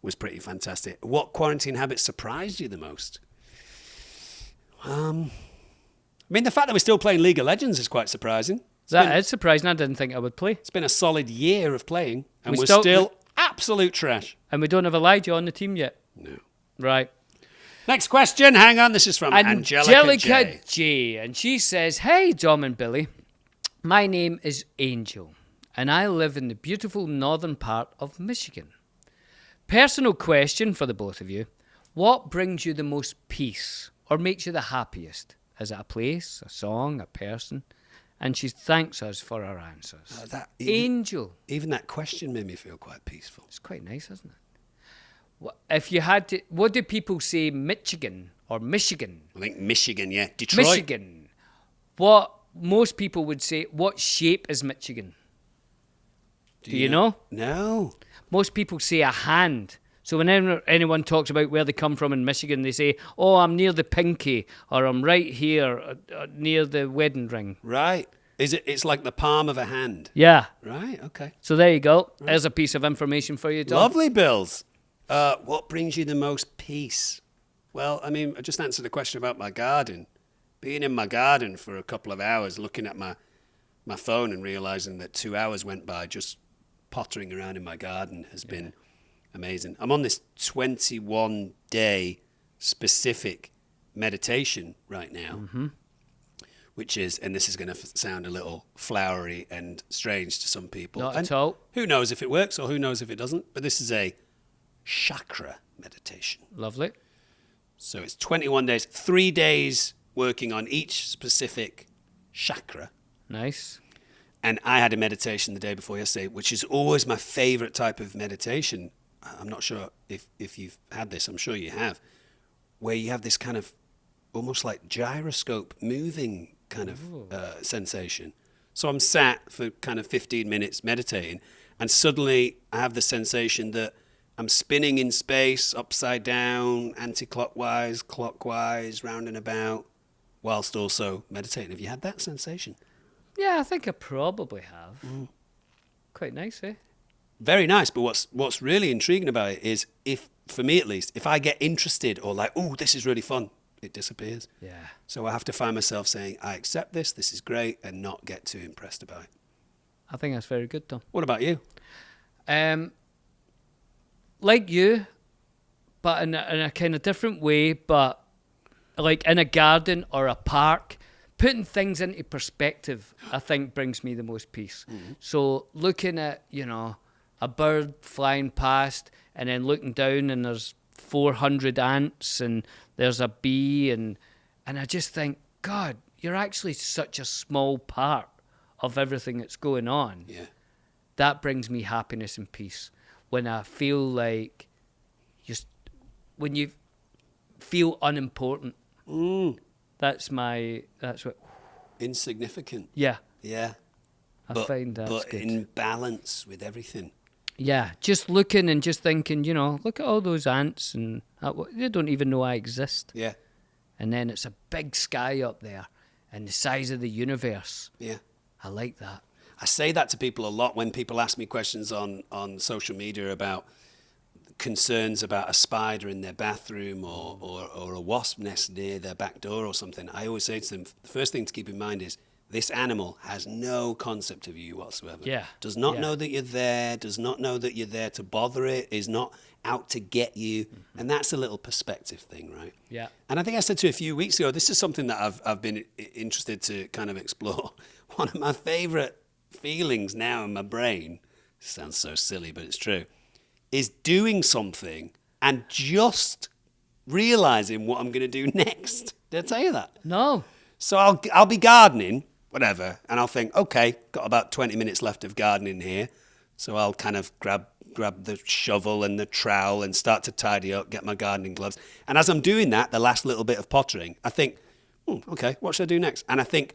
was pretty fantastic. What quarantine habits surprised you the most? The fact that we're still playing League of Legends is quite surprising. That is surprising. I didn't think I would play. It's been a solid year of playing, and we're still still absolute trash. And we don't have Elijah on the team yet. No. Right. Next question. Hang on. This is from Angelica J. And she says, "Hey, Dom and Billy. My name is Angel, and I live in the beautiful northern part of Michigan. Personal question for the both of you. What brings you the most peace or makes you the happiest? Is it a place, a song, a person?" And she thanks us for our answers. Angel. Even that question made me feel quite peaceful. It's quite nice, isn't it? If you had to... What do people say, Michigan or Michigan? I think Michigan, yeah. Detroit. Michigan. What... Most people would say, what shape is Michigan? Do you know? No. Most people say a hand. So whenever anyone talks about where they come from in Michigan, they say, "Oh, I'm near the pinky," or "I'm right here near the wedding ring." Right. It's like the palm of a hand. Yeah. Right, okay. So there you go. Right. There's a piece of information for you, Tom. Lovely, Bills. What brings you the most peace? Well, I just answered the question about my garden. Being in my garden for a couple of hours, looking at my phone and realizing that 2 hours went by just pottering around in my garden has been amazing. I'm on this 21-day specific meditation right now, which is, and this is going to sound a little flowery and strange to some people. Not at all. Who knows if it works or who knows if it doesn't, but this is a chakra meditation. Lovely. So it's 21 days, 3 days working on each specific chakra. Nice. And I had a meditation the day before yesterday, which is always my favorite type of meditation. I'm not sure if you've had this, I'm sure you have, where you have this kind of almost like gyroscope moving kind of sensation. So I'm sat for kind of 15 minutes meditating, and suddenly I have the sensation that I'm spinning in space, upside down, anti-clockwise, clockwise, round and about, whilst also meditating. Have you had that sensation? Yeah, I think I probably have. Quite nice, eh? Very nice. But what's really intriguing about it is, if, for me at least, if I get interested or like, oh, this is really fun, it disappears. Yeah. So I have to find myself saying, I accept this is great, and not get too impressed about it. I think that's very good, Tom. What about you? Like you, but in a kind of different way, but like in a garden or a park, putting things into perspective, I think, brings me the most peace. Mm-hmm. So looking at, a bird flying past, and then looking down and there's 400 ants and there's a bee, and I just think, God, you're actually such a small part of everything that's going on. Yeah. That brings me happiness and peace. When I feel like, when you feel unimportant, that's what. Insignificant. Yeah. Yeah. I find that's but good. In balance with everything. Yeah, just looking and just thinking, look at all those ants, and they don't even know I exist. Yeah. And then it's a big sky up there, and the size of the universe. Yeah. I like that. I say that to people a lot when people ask me questions on social media about concerns about a spider in their bathroom or a wasp nest near their back door or something. I always say to them, the first thing to keep in mind is this animal has no concept of you whatsoever. Yeah. Does not know that you're there, does not know that you're there to bother it, is not out to get you. Mm-hmm. And that's a little perspective thing, right? Yeah. And I think I said to you a few weeks ago, this is something that I've been interested to kind of explore. One of my favorite feelings now in my brain, sounds so silly, but it's true, is doing something and just realizing what I'm going to do next. Did I tell you that? No. So I'll be gardening, whatever, and I'll think, okay, got about 20 minutes left of gardening here. So I'll kind of grab the shovel and the trowel and start to tidy up, get my gardening gloves. And as I'm doing that, the last little bit of pottering, I think, okay, what should I do next? And I think,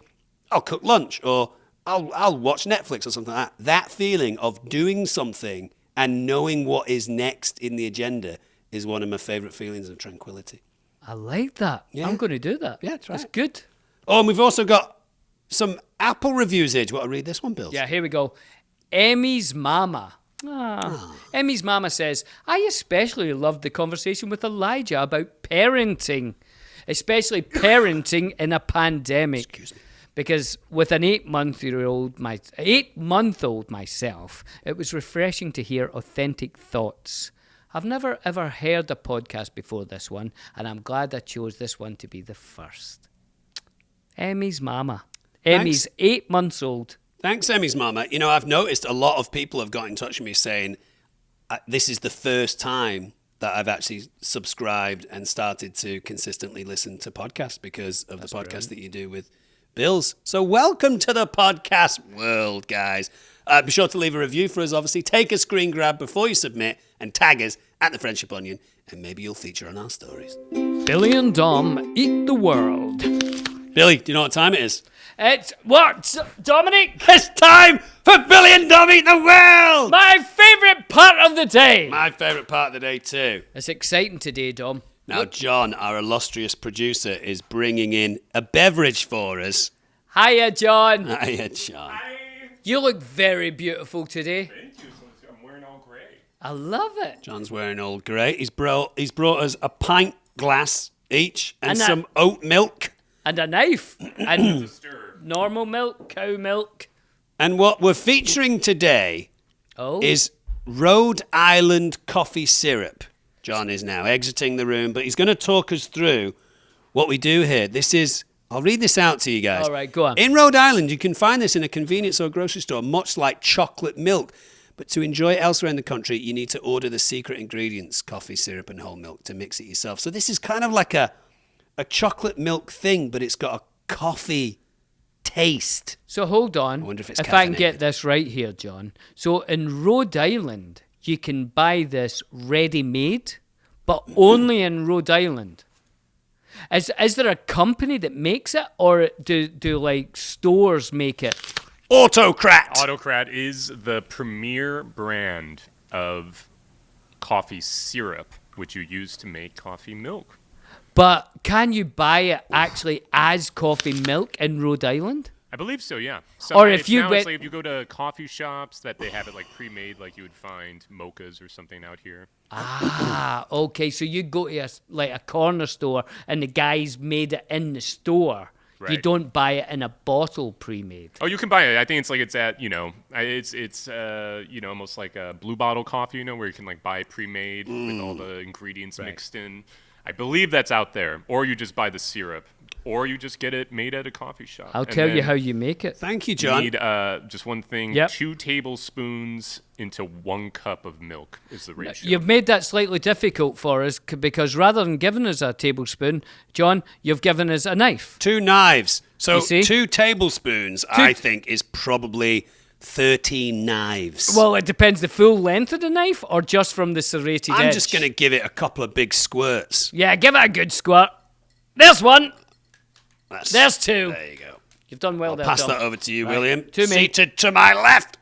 I'll cook lunch, or I'll watch Netflix or something like that. That feeling of doing something and knowing what is next in the agenda is one of my favourite feelings of tranquility. I like that. Yeah. I'm going to do that. Yeah, that's right. That's good. Oh, and we've also got some Apple reviews here. Do you want to read this one, Bill? Yeah, here we go. Emmy's Mama. Emmy's Mama says, I especially loved the conversation with Elijah about parenting, especially parenting in a pandemic. Excuse me. Because with an 8-month-old myself, it was refreshing to hear authentic thoughts. I've never ever heard a podcast before this one, and I'm glad I chose this one to be the first. Emmy's Mama. Emmy's 8 months old. Thanks, Emmy's Mama. I've noticed a lot of people have got in touch with me saying this is the first time that I've actually subscribed and started to consistently listen to podcasts because of the podcast that you do with Bills. So welcome to the podcast world, guys. Be sure to leave a review for us, obviously. Take a screen grab before you submit and tag us at The Friendship Onion, and maybe you'll feature on our stories. Billy and Dom eat the world. Billy, do you know what time it is? It's what, Dominic? It's time for Billy and Dom Eat the World! My favourite part of the day. My favourite part of the day too. It's exciting today, Dom. Now, John, our illustrious producer, is bringing in a beverage for us. Hiya, John. Hiya, John. Hi. You look very beautiful today. Thank you. So I'm wearing all gray. I love it. John's wearing all grey. He's brought us a pint glass each and And some oat milk. And a knife. And A stir. normal milk, cow milk. And what we're featuring today is Rhode Island coffee syrup. John is now exiting the room, but he's going to talk us through what we do here. I'll read this out to you guys. All right, go on. In Rhode Island, you can find this in a convenience or grocery store, much like chocolate milk. But to enjoy it elsewhere in the country, you need to order the secret ingredients, coffee syrup and whole milk, to mix it yourself. So this is kind of like a chocolate milk thing, but it's got a coffee taste. So hold on. I wonder if it's I can caffeinated. get this right here, John. So in Rhode Island, you can buy this ready-made, but only in Rhode Island. Is there a company that makes it, or do like stores make it? Autocrat! Autocrat is the premier brand of coffee syrup, which you use to make coffee milk. But can you buy it actually as coffee milk in Rhode Island? I believe so, yeah. Or if you it's went- like if you go to coffee shops that they have it like pre-made, like you would find mochas or something out here. Okay, so you go to a corner store and the guys made it in the store. You Right. don't buy it in a bottle pre-made. Oh, you can buy it. I think it's at it's almost like a Blue Bottle coffee, where you can like buy pre-made with all the ingredients mixed in. I believe that's out there, or you just buy the syrup, or you just get it made at a coffee shop. I'll And tell you then how you make it. Thank you, You John. need just one thing: Yep. 2 tablespoons into 1 cup of milk is the ratio. You've made that slightly difficult for us because rather than giving us a tablespoon, John, you've given us a knife. 2 knives. So You see? 2 tablespoons, I think, is probably 13 knives. Well, it depends the full length of the knife or just from the serrated edge. I'm just going to give it a couple of big squirts. Yeah, give it a good squirt. There's one. There's 2. There you go. You've done well there, Pass Dom. that over to you, Right. William. To me. Seated to my left.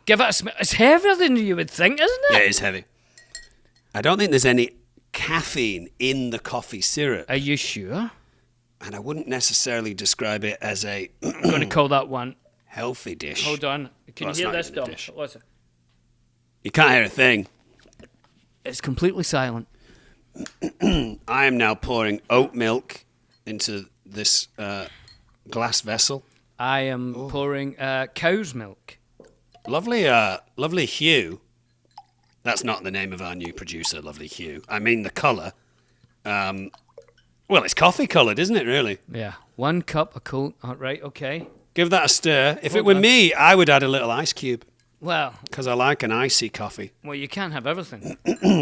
Give it a smell. It's heavier than you would think, isn't it? Yeah, it is heavy. I don't think there's any caffeine in the coffee syrup, Are you sure? and I wouldn't necessarily describe it as a I'm going to call that one. healthy dish. Hold on. Can Well, it's you hear not this, even a Dom? dish. Listen. You can't hear a thing. It's completely silent. I am now pouring oat milk into this glass vessel. I am pouring cow's milk. Lovely hue. That's not the name of our new producer, Lovely Hue. I mean the colour. Well, it's coffee coloured, isn't it, really? Yeah. 1 cup of cold. Right, okay. Give that a stir. If it Hold were on. me, I would add a little ice cube, Well, because I like an icy coffee. you can't have everything.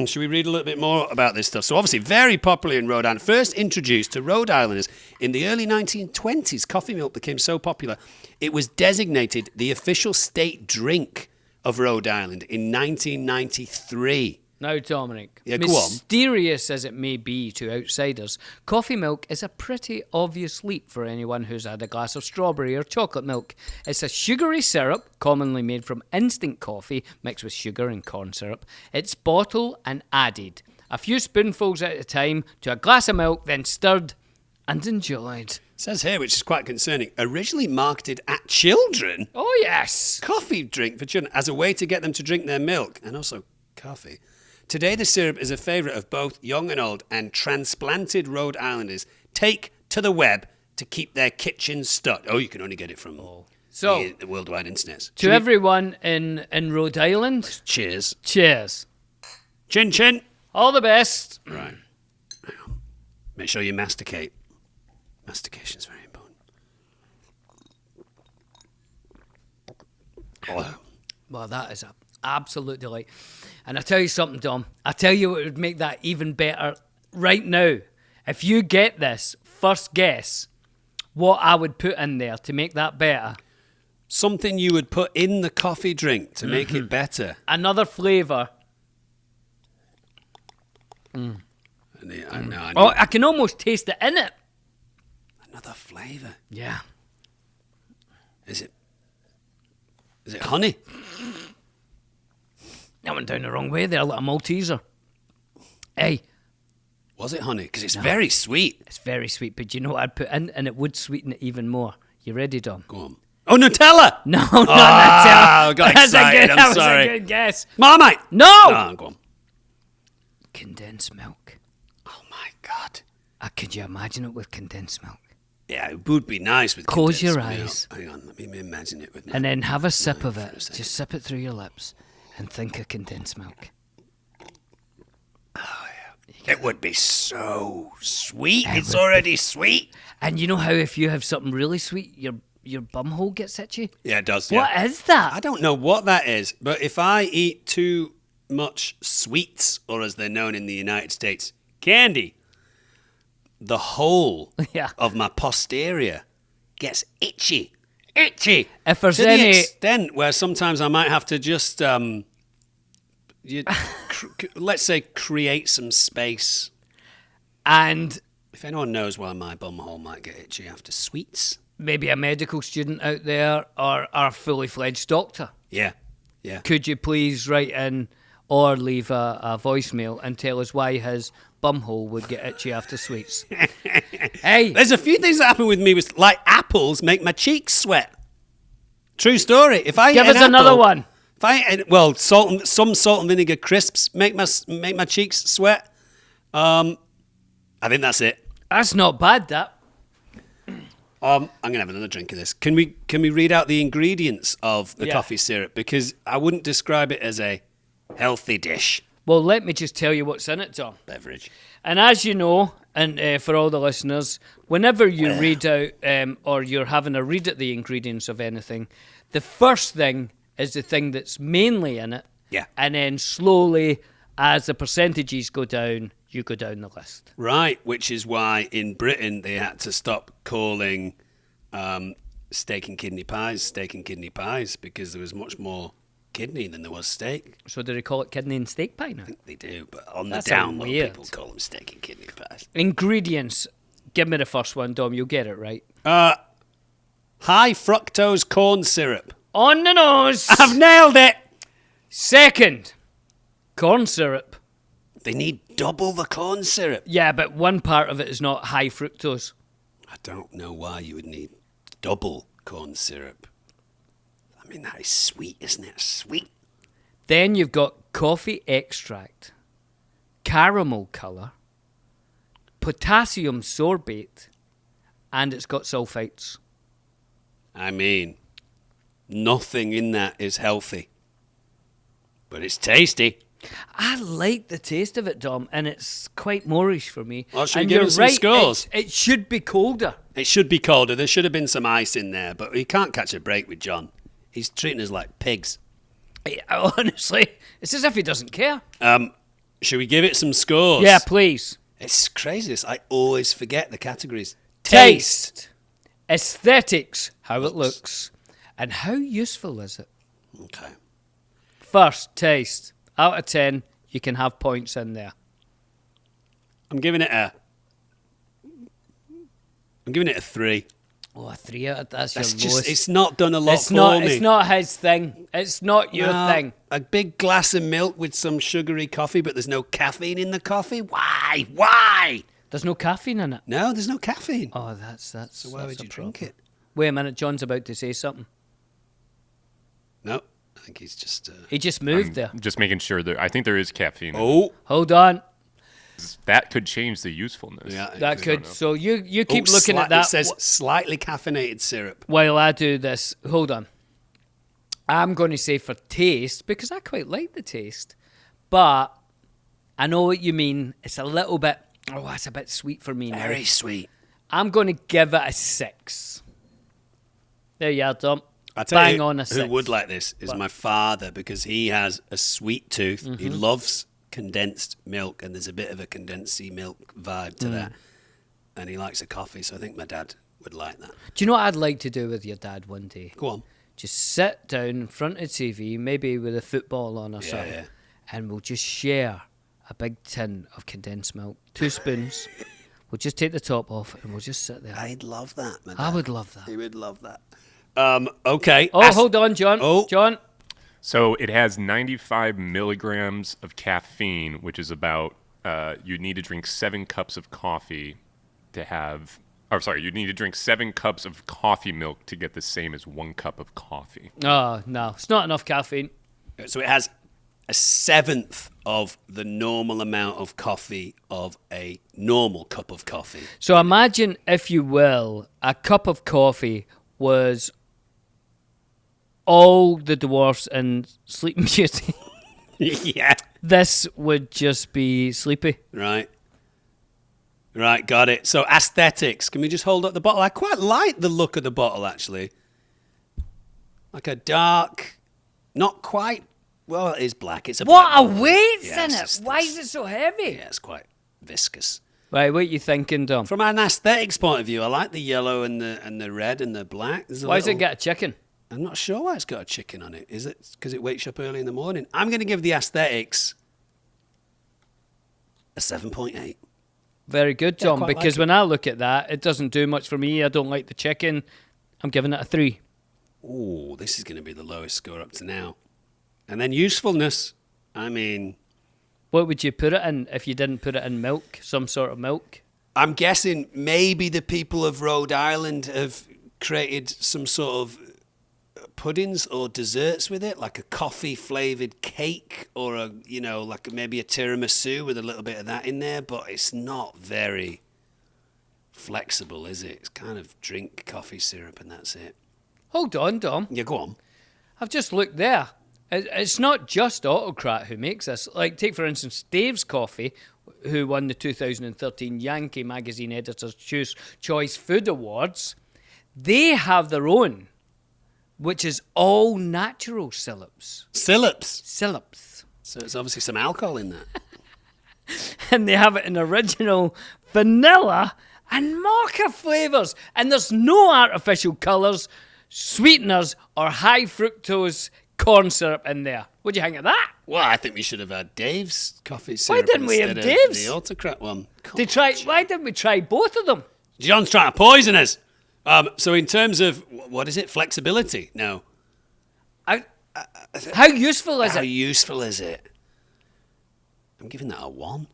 Should we read a little bit more about this stuff? So obviously very popular in Rhode Island. First introduced to Rhode Islanders in the early 1920s, coffee milk became so popular, it was designated the official state drink of Rhode Island in 1993. Now, Dominic, Yeah, go on. mysterious as it may be to outsiders, coffee milk is a pretty obvious leap for anyone who's had a glass of strawberry or chocolate milk. It's a sugary syrup, commonly made from instant coffee mixed with sugar and corn syrup. It's bottled and added, a few spoonfuls at a time, to a glass of milk, then stirred and enjoyed. It says here, which is quite concerning, originally marketed at children, Oh, yes. coffee drink for children as a way to get them to drink their milk and also coffee. Today, the syrup is a favourite of both young and old, and transplanted Rhode Islanders take to the web to keep their kitchens stocked. Oh, you can only get it from So, the worldwide internet. to everyone in Rhode Island, Cheers. cheers. Chin chin. All the best. Right. Hang on. Make sure you masticate. Mastication's very important. Oh. Well, that is an absolute delight. And I tell you something, Dom. I tell you what would make that even better right now. If you get this, first guess what I would put in there to make that better. Something you would put in the coffee drink to make it better. Another flavour. I know. Oh, I can almost taste it in it. Another flavour. Yeah. Is it honey? That went down the wrong way there, a little Malteser. Hey, Was it honey? Because it's very sweet. it's very sweet, but you know what I'd put in, and it would sweeten it even more. You ready, Dom? Go on. Oh, Nutella! No, not I Nutella. got That's a excited, good, I'm that was sorry. a good guess. Marmite! No! Oh, go on. Condensed milk. Oh, my God. Could you imagine it with condensed milk? Yeah, it would be nice with Close your condensed milk. eyes. Hang on, let me imagine it with And then have a sip of for a it. second. Just sip it through your lips and think of condensed milk. It would be so sweet. It's already sweet. And you know how if you have something really sweet, your bumhole gets itchy? Yeah, it does. What Yeah. is that? I don't know what that is, but if I eat too much sweets, or as they're known in the United States, candy, the whole Yeah. of my posterior gets itchy. Itchy. If there's to the any- extent where sometimes I might have to just, let's say, create some space. And If anyone knows why my bumhole might get itchy after sweets, maybe a medical student out there or a fully fledged doctor, yeah. could you please write in or leave a voicemail and tell us why his bumhole would get itchy after sweets? Hey. There's a few things that happen with me, like apples make my cheeks sweat. True story. If I Give eat us another one. If some salt and vinegar crisps make my cheeks sweat. I think that's it. That's not bad, that. I'm gonna have another drink of this. Can we read out the ingredients of the coffee syrup? Because I wouldn't describe it as a healthy dish. Well, let me just tell you what's in it, Tom. Beverage. And as you know, and for all the listeners, whenever you read out or you're having a read at the ingredients of anything, the first thing is the thing that's mainly in it. Yeah. And then slowly, as the percentages go down, you go down the list. Right, which is why in Britain they had to stop calling steak and kidney pies because there was much more kidney than there was steak. So do they call it kidney and steak pie now? I think they do, but on That's the down low, weird. people call them steak and kidney pies. Ingredients. Give me the first one, Dom. You'll get it right. High fructose corn syrup. On the nose. I've nailed it. Second, corn syrup. They need double the corn syrup. Yeah, but one part of it is not high fructose. I don't know why you would need double corn syrup. I mean, that is sweet, isn't it? Sweet. Then you've got coffee extract, caramel colour, potassium sorbate, and it's got sulfites. I mean, nothing in that is healthy. But it's tasty. I like the taste of it, Dom, and it's quite Moorish for me. Well, should we and give you're it some right, scores? It should be colder. It should be colder. There should have been some ice in there, but we can't catch a break with John. He's treating us like pigs. Honestly, it's as if he doesn't care. Should we give it some scores? Yeah, please. It's crazy. I always forget the categories. Taste, aesthetics, how it looks, and how useful is it? Okay. First, taste. Out of 10, you can have points in there. I'm giving it a 3. Oh, a 3 out of that's your That's lowest. it's not done a lot It's for not. me. It's not his thing. It's not your No, thing. A big glass of milk with some sugary coffee, but there's no caffeine in the coffee. Why? Why? There's no caffeine in it. No, there's no caffeine. Oh, that's. So why would you drink it? Wait a minute, John's about to say something. No, I think he's just. He just moved there. Just making sure that I think there is caffeine. Oh, Hold on. That could change the usefulness. yeah. That could. So you keep Oh, looking at that. It says slightly caffeinated syrup. While I do this, hold on. I'm going to say for taste, because I quite like the taste, but I know what you mean. It's a little bit, it's a bit sweet for me now. Very sweet. I'm going to give it a 6. There you are, Tom. I tell Bang you on a who 6. would like this is my father, because he has a sweet tooth. Mm-hmm. He loves condensed milk, and there's a bit of a condensed milk vibe to that. And he likes a coffee, so I think my dad would like that. Do you know what I'd like to do with your dad one day? Go on. Just sit down in front of TV, maybe with a football on or something, yeah. and we'll just share a big tin of condensed milk, 2 spoons. We'll just take the top off and we'll just sit there. I'd love that, my dad. I would love that. He would love that. Okay. Oh, hold on, John. Oh. John. So it has 95 milligrams of caffeine, which is about, you need to drink 7 cups of coffee to have, you need to drink 7 cups of coffee milk to get the same as 1 cup of coffee. Oh, no. It's not enough caffeine. So it has a 1/7 of the normal amount of coffee of a normal cup of coffee. So imagine, if you will, a cup of coffee was all the dwarfs in Sleeping Beauty. Yeah. This would just be Sleepy. Right. Right, got it. So aesthetics. Can we just hold up the bottle? I quite like the look of the bottle, actually. Like a dark, not quite, well, it is black. It's a What black a bottle. weight Yeah, in it's it. Why is it so heavy? Yeah, it's quite viscous. Right, what are you thinking, Dom? From an aesthetics point of view, I like the yellow and the red and the black. There's a Why does it little- get a chicken? I'm not sure why it's got a chicken on it. Is it because it wakes you up early in the morning? I'm going to give the aesthetics a 7.8. Very good, Yeah, Tom, quite because like when I look at that, it doesn't do much for me. I don't like the chicken. I'm giving it a 3. Oh, this is going to be the lowest score up to now. And then usefulness. I mean, What would you put it in if you didn't put it in milk? Some sort of milk? I'm guessing maybe the people of Rhode Island have created some sort of puddings or desserts with it, like a coffee flavored cake or like maybe a tiramisu with a little bit of that in there, but it's not very flexible, is it? It's kind of drink coffee syrup and that's it. Hold on, Dom. Yeah, go on. I've just looked there. It's not just Autocrat who makes this. Like, take for instance Dave's Coffee, who won the 2013 Yankee Magazine Editor's Choice Food Awards. They have their own, which is all natural syrups. Syrups? Syrups. So there's obviously some alcohol in that. And they have it in original vanilla and mocha flavours. And there's no artificial colours, sweeteners, or high fructose corn syrup in there. What do you think of that? Well, I think we should have had Dave's coffee syrup. Why didn't we have instead of Dave's? The Autocrat one. Why didn't we try both of them? John's trying to poison us. So in terms of, what is it, flexibility? No. How useful is How it? useful is it? I'm giving that a 1.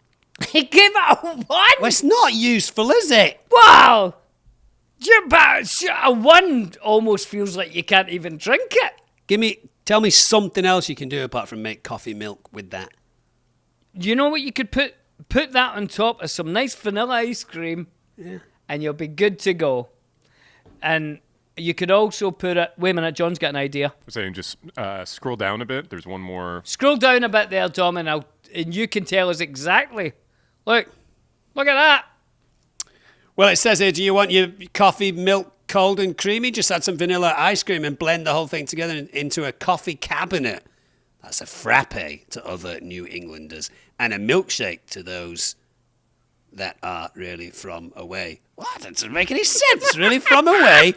He gave it a 1? Well, it's not useful, is it? Wow! A 1 almost feels like you can't even drink it. Tell me something else you can do apart from make coffee milk with that. You know what you could put that on top of some nice vanilla ice cream, and you'll be good to go. And you could also put it... Wait a minute, John's got an idea. I'm saying just scroll down a bit. There's one more. Scroll down a bit there, Tom, and you can tell us exactly. Look at that. Well, it says here, do you want your coffee milk cold and creamy? Just add some vanilla ice cream and blend the whole thing together into a coffee cabinet. That's a frappe to other New Englanders, and a milkshake to those that are really from away. What? That doesn't make any sense. Really from away?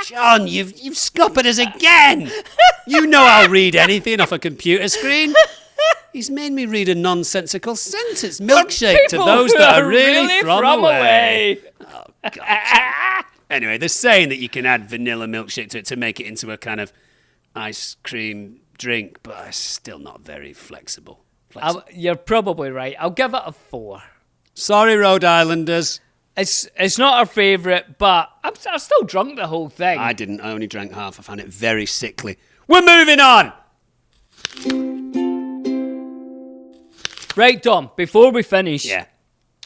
John, you've scuppered us again. You know I'll read anything off a computer screen. He's made me read a nonsensical sentence. Milkshake to those that are really from away. Oh, God. Anyway, they're saying that you can add vanilla milkshake to it to make it into a kind of ice cream drink, but it's still not very flexible. You're probably right. I'll give it a 4. Sorry, Rhode Islanders. It's not our favourite, but I still drunk the whole thing. I didn't. I only drank half. I found it very sickly. We're moving on. Right, Dom, before we finish, Yeah.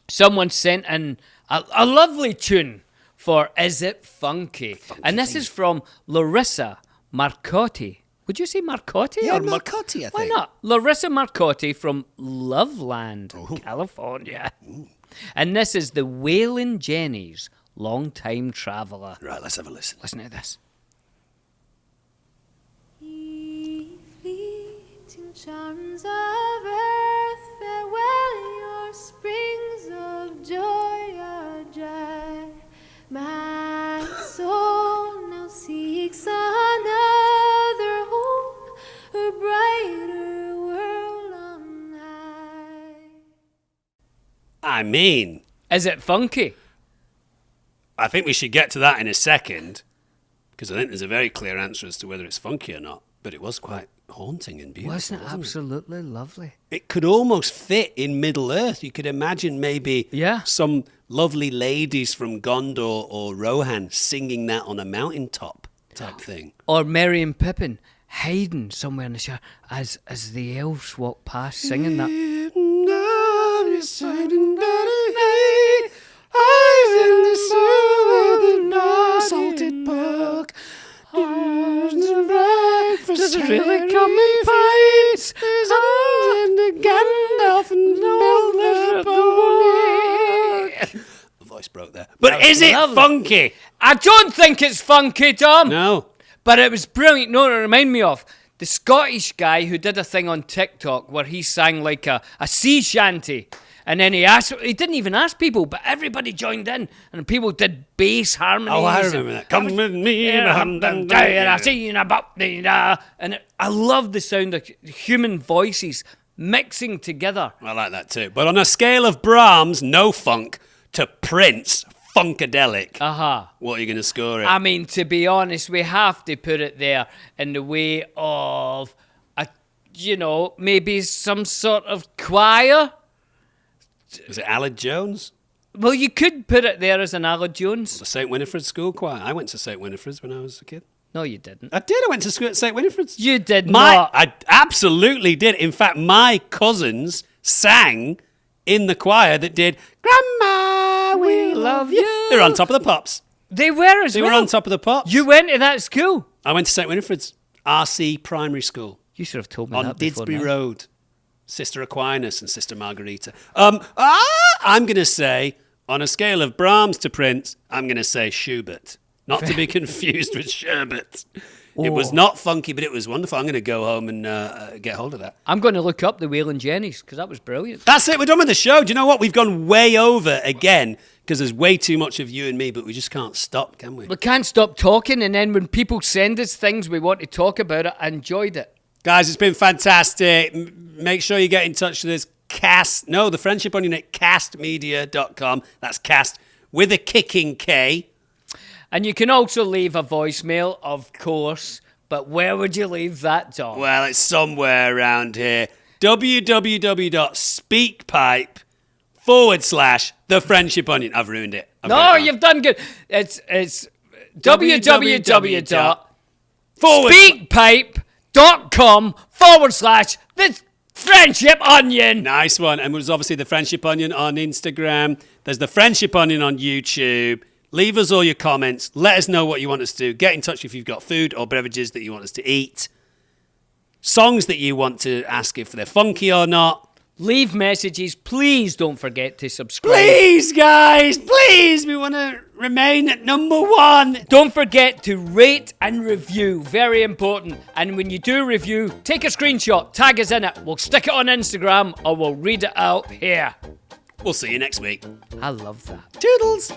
someone sent in a lovely tune for Is It Funky? And this is from Larissa Marcotti. Would you say Marcotti? Yeah, or Marcotti, I think. Why not? Larissa Marcotti from Loveland, California. Ooh. And this is the Waylon Jennings, Long Time Traveller. Right, let's have a listen. Listen to this. Charms of earth, farewell your springs of joy are dry. My soul now seeks another home, a brighter world on high. I mean, Is it funky? I think we should get to that in a second, because I think there's a very clear answer as to whether it's funky or not. But it was quite haunting and beautiful. Wasn't it absolutely lovely? It could almost fit in Middle Earth. You could imagine maybe some lovely ladies from Gondor or Rohan singing that on a mountaintop type thing. Or Merry and Pippin hiding somewhere in the shower as the elves walk past singing that. Salted pork. Does it really come in pints? And Gandalf and the voice broke there. But is it funky? I don't think it's funky, Tom. No. But it was brilliant. No, it reminded me of the Scottish guy who did a thing on TikTok where he sang like a sea shanty. And then he didn't even ask people, but everybody joined in. And people did bass harmonies. Oh, I remember that. Come with me. And I love the sound of human voices mixing together. I like that too. But on a scale of Brahms, no funk, to Prince, funkadelic, what are you going to score it? I mean, to be honest, we have to put it there in the way of, maybe some sort of choir. Was it Aled Jones? Well, you could put it there as an Ala Jones. The St. Winifred's School Choir. I went to St. Winifred's when I was a kid. No, you didn't. I did. I went to school at St. Winifred's. You did not. I absolutely did. In fact, my cousins sang in the choir that did Grandma, we love you. They were on top of the pops. They were as They well. were on top of the pops. You went to that school? I went to St. Winifred's RC Primary School You should have told me on that before Didsbury now. Road. Sister Aquinas and Sister Margarita. I'm going to say, on a scale of Brahms to Prince, I'm going to say Schubert. Not to be confused with Sherbet. It was not funky, but it was wonderful. I'm going to go home and get hold of that. I'm going to look up the Waylon Jennings because that was brilliant. That's it. We're done with the show. Do you know what? We've gone way over again because there's way too much of you and me, but we just can't stop, can we? We can't stop talking, and then when people send us things we want to talk about it, I enjoyed it. Guys, it's been fantastic. Make sure you get in touch with us. The Friendship Onion at castmedia.com. That's cast with a kicking K. And you can also leave a voicemail, of course. But where would you leave that, Tom? Well, it's somewhere around here. www.speakpipe.com/The Friendship Onion. I've ruined it. You've done good. It's www.speakpipe.com/The Friendship Onion. Nice one. And there's obviously The Friendship Onion on Instagram. There's The Friendship Onion on YouTube. Leave us all your comments. Let us know what you want us to do. Get in touch if you've got food or beverages that you want us to eat. Songs that you want to ask if they're funky or not. Leave messages. Please don't forget to subscribe. Please, guys. Please. We want to remain at number 1. Don't forget to rate and review. Very important. And when you do review, take a screenshot. Tag us in it. We'll stick it on Instagram or we'll read it out here. We'll see you next week. I love that. Toodles.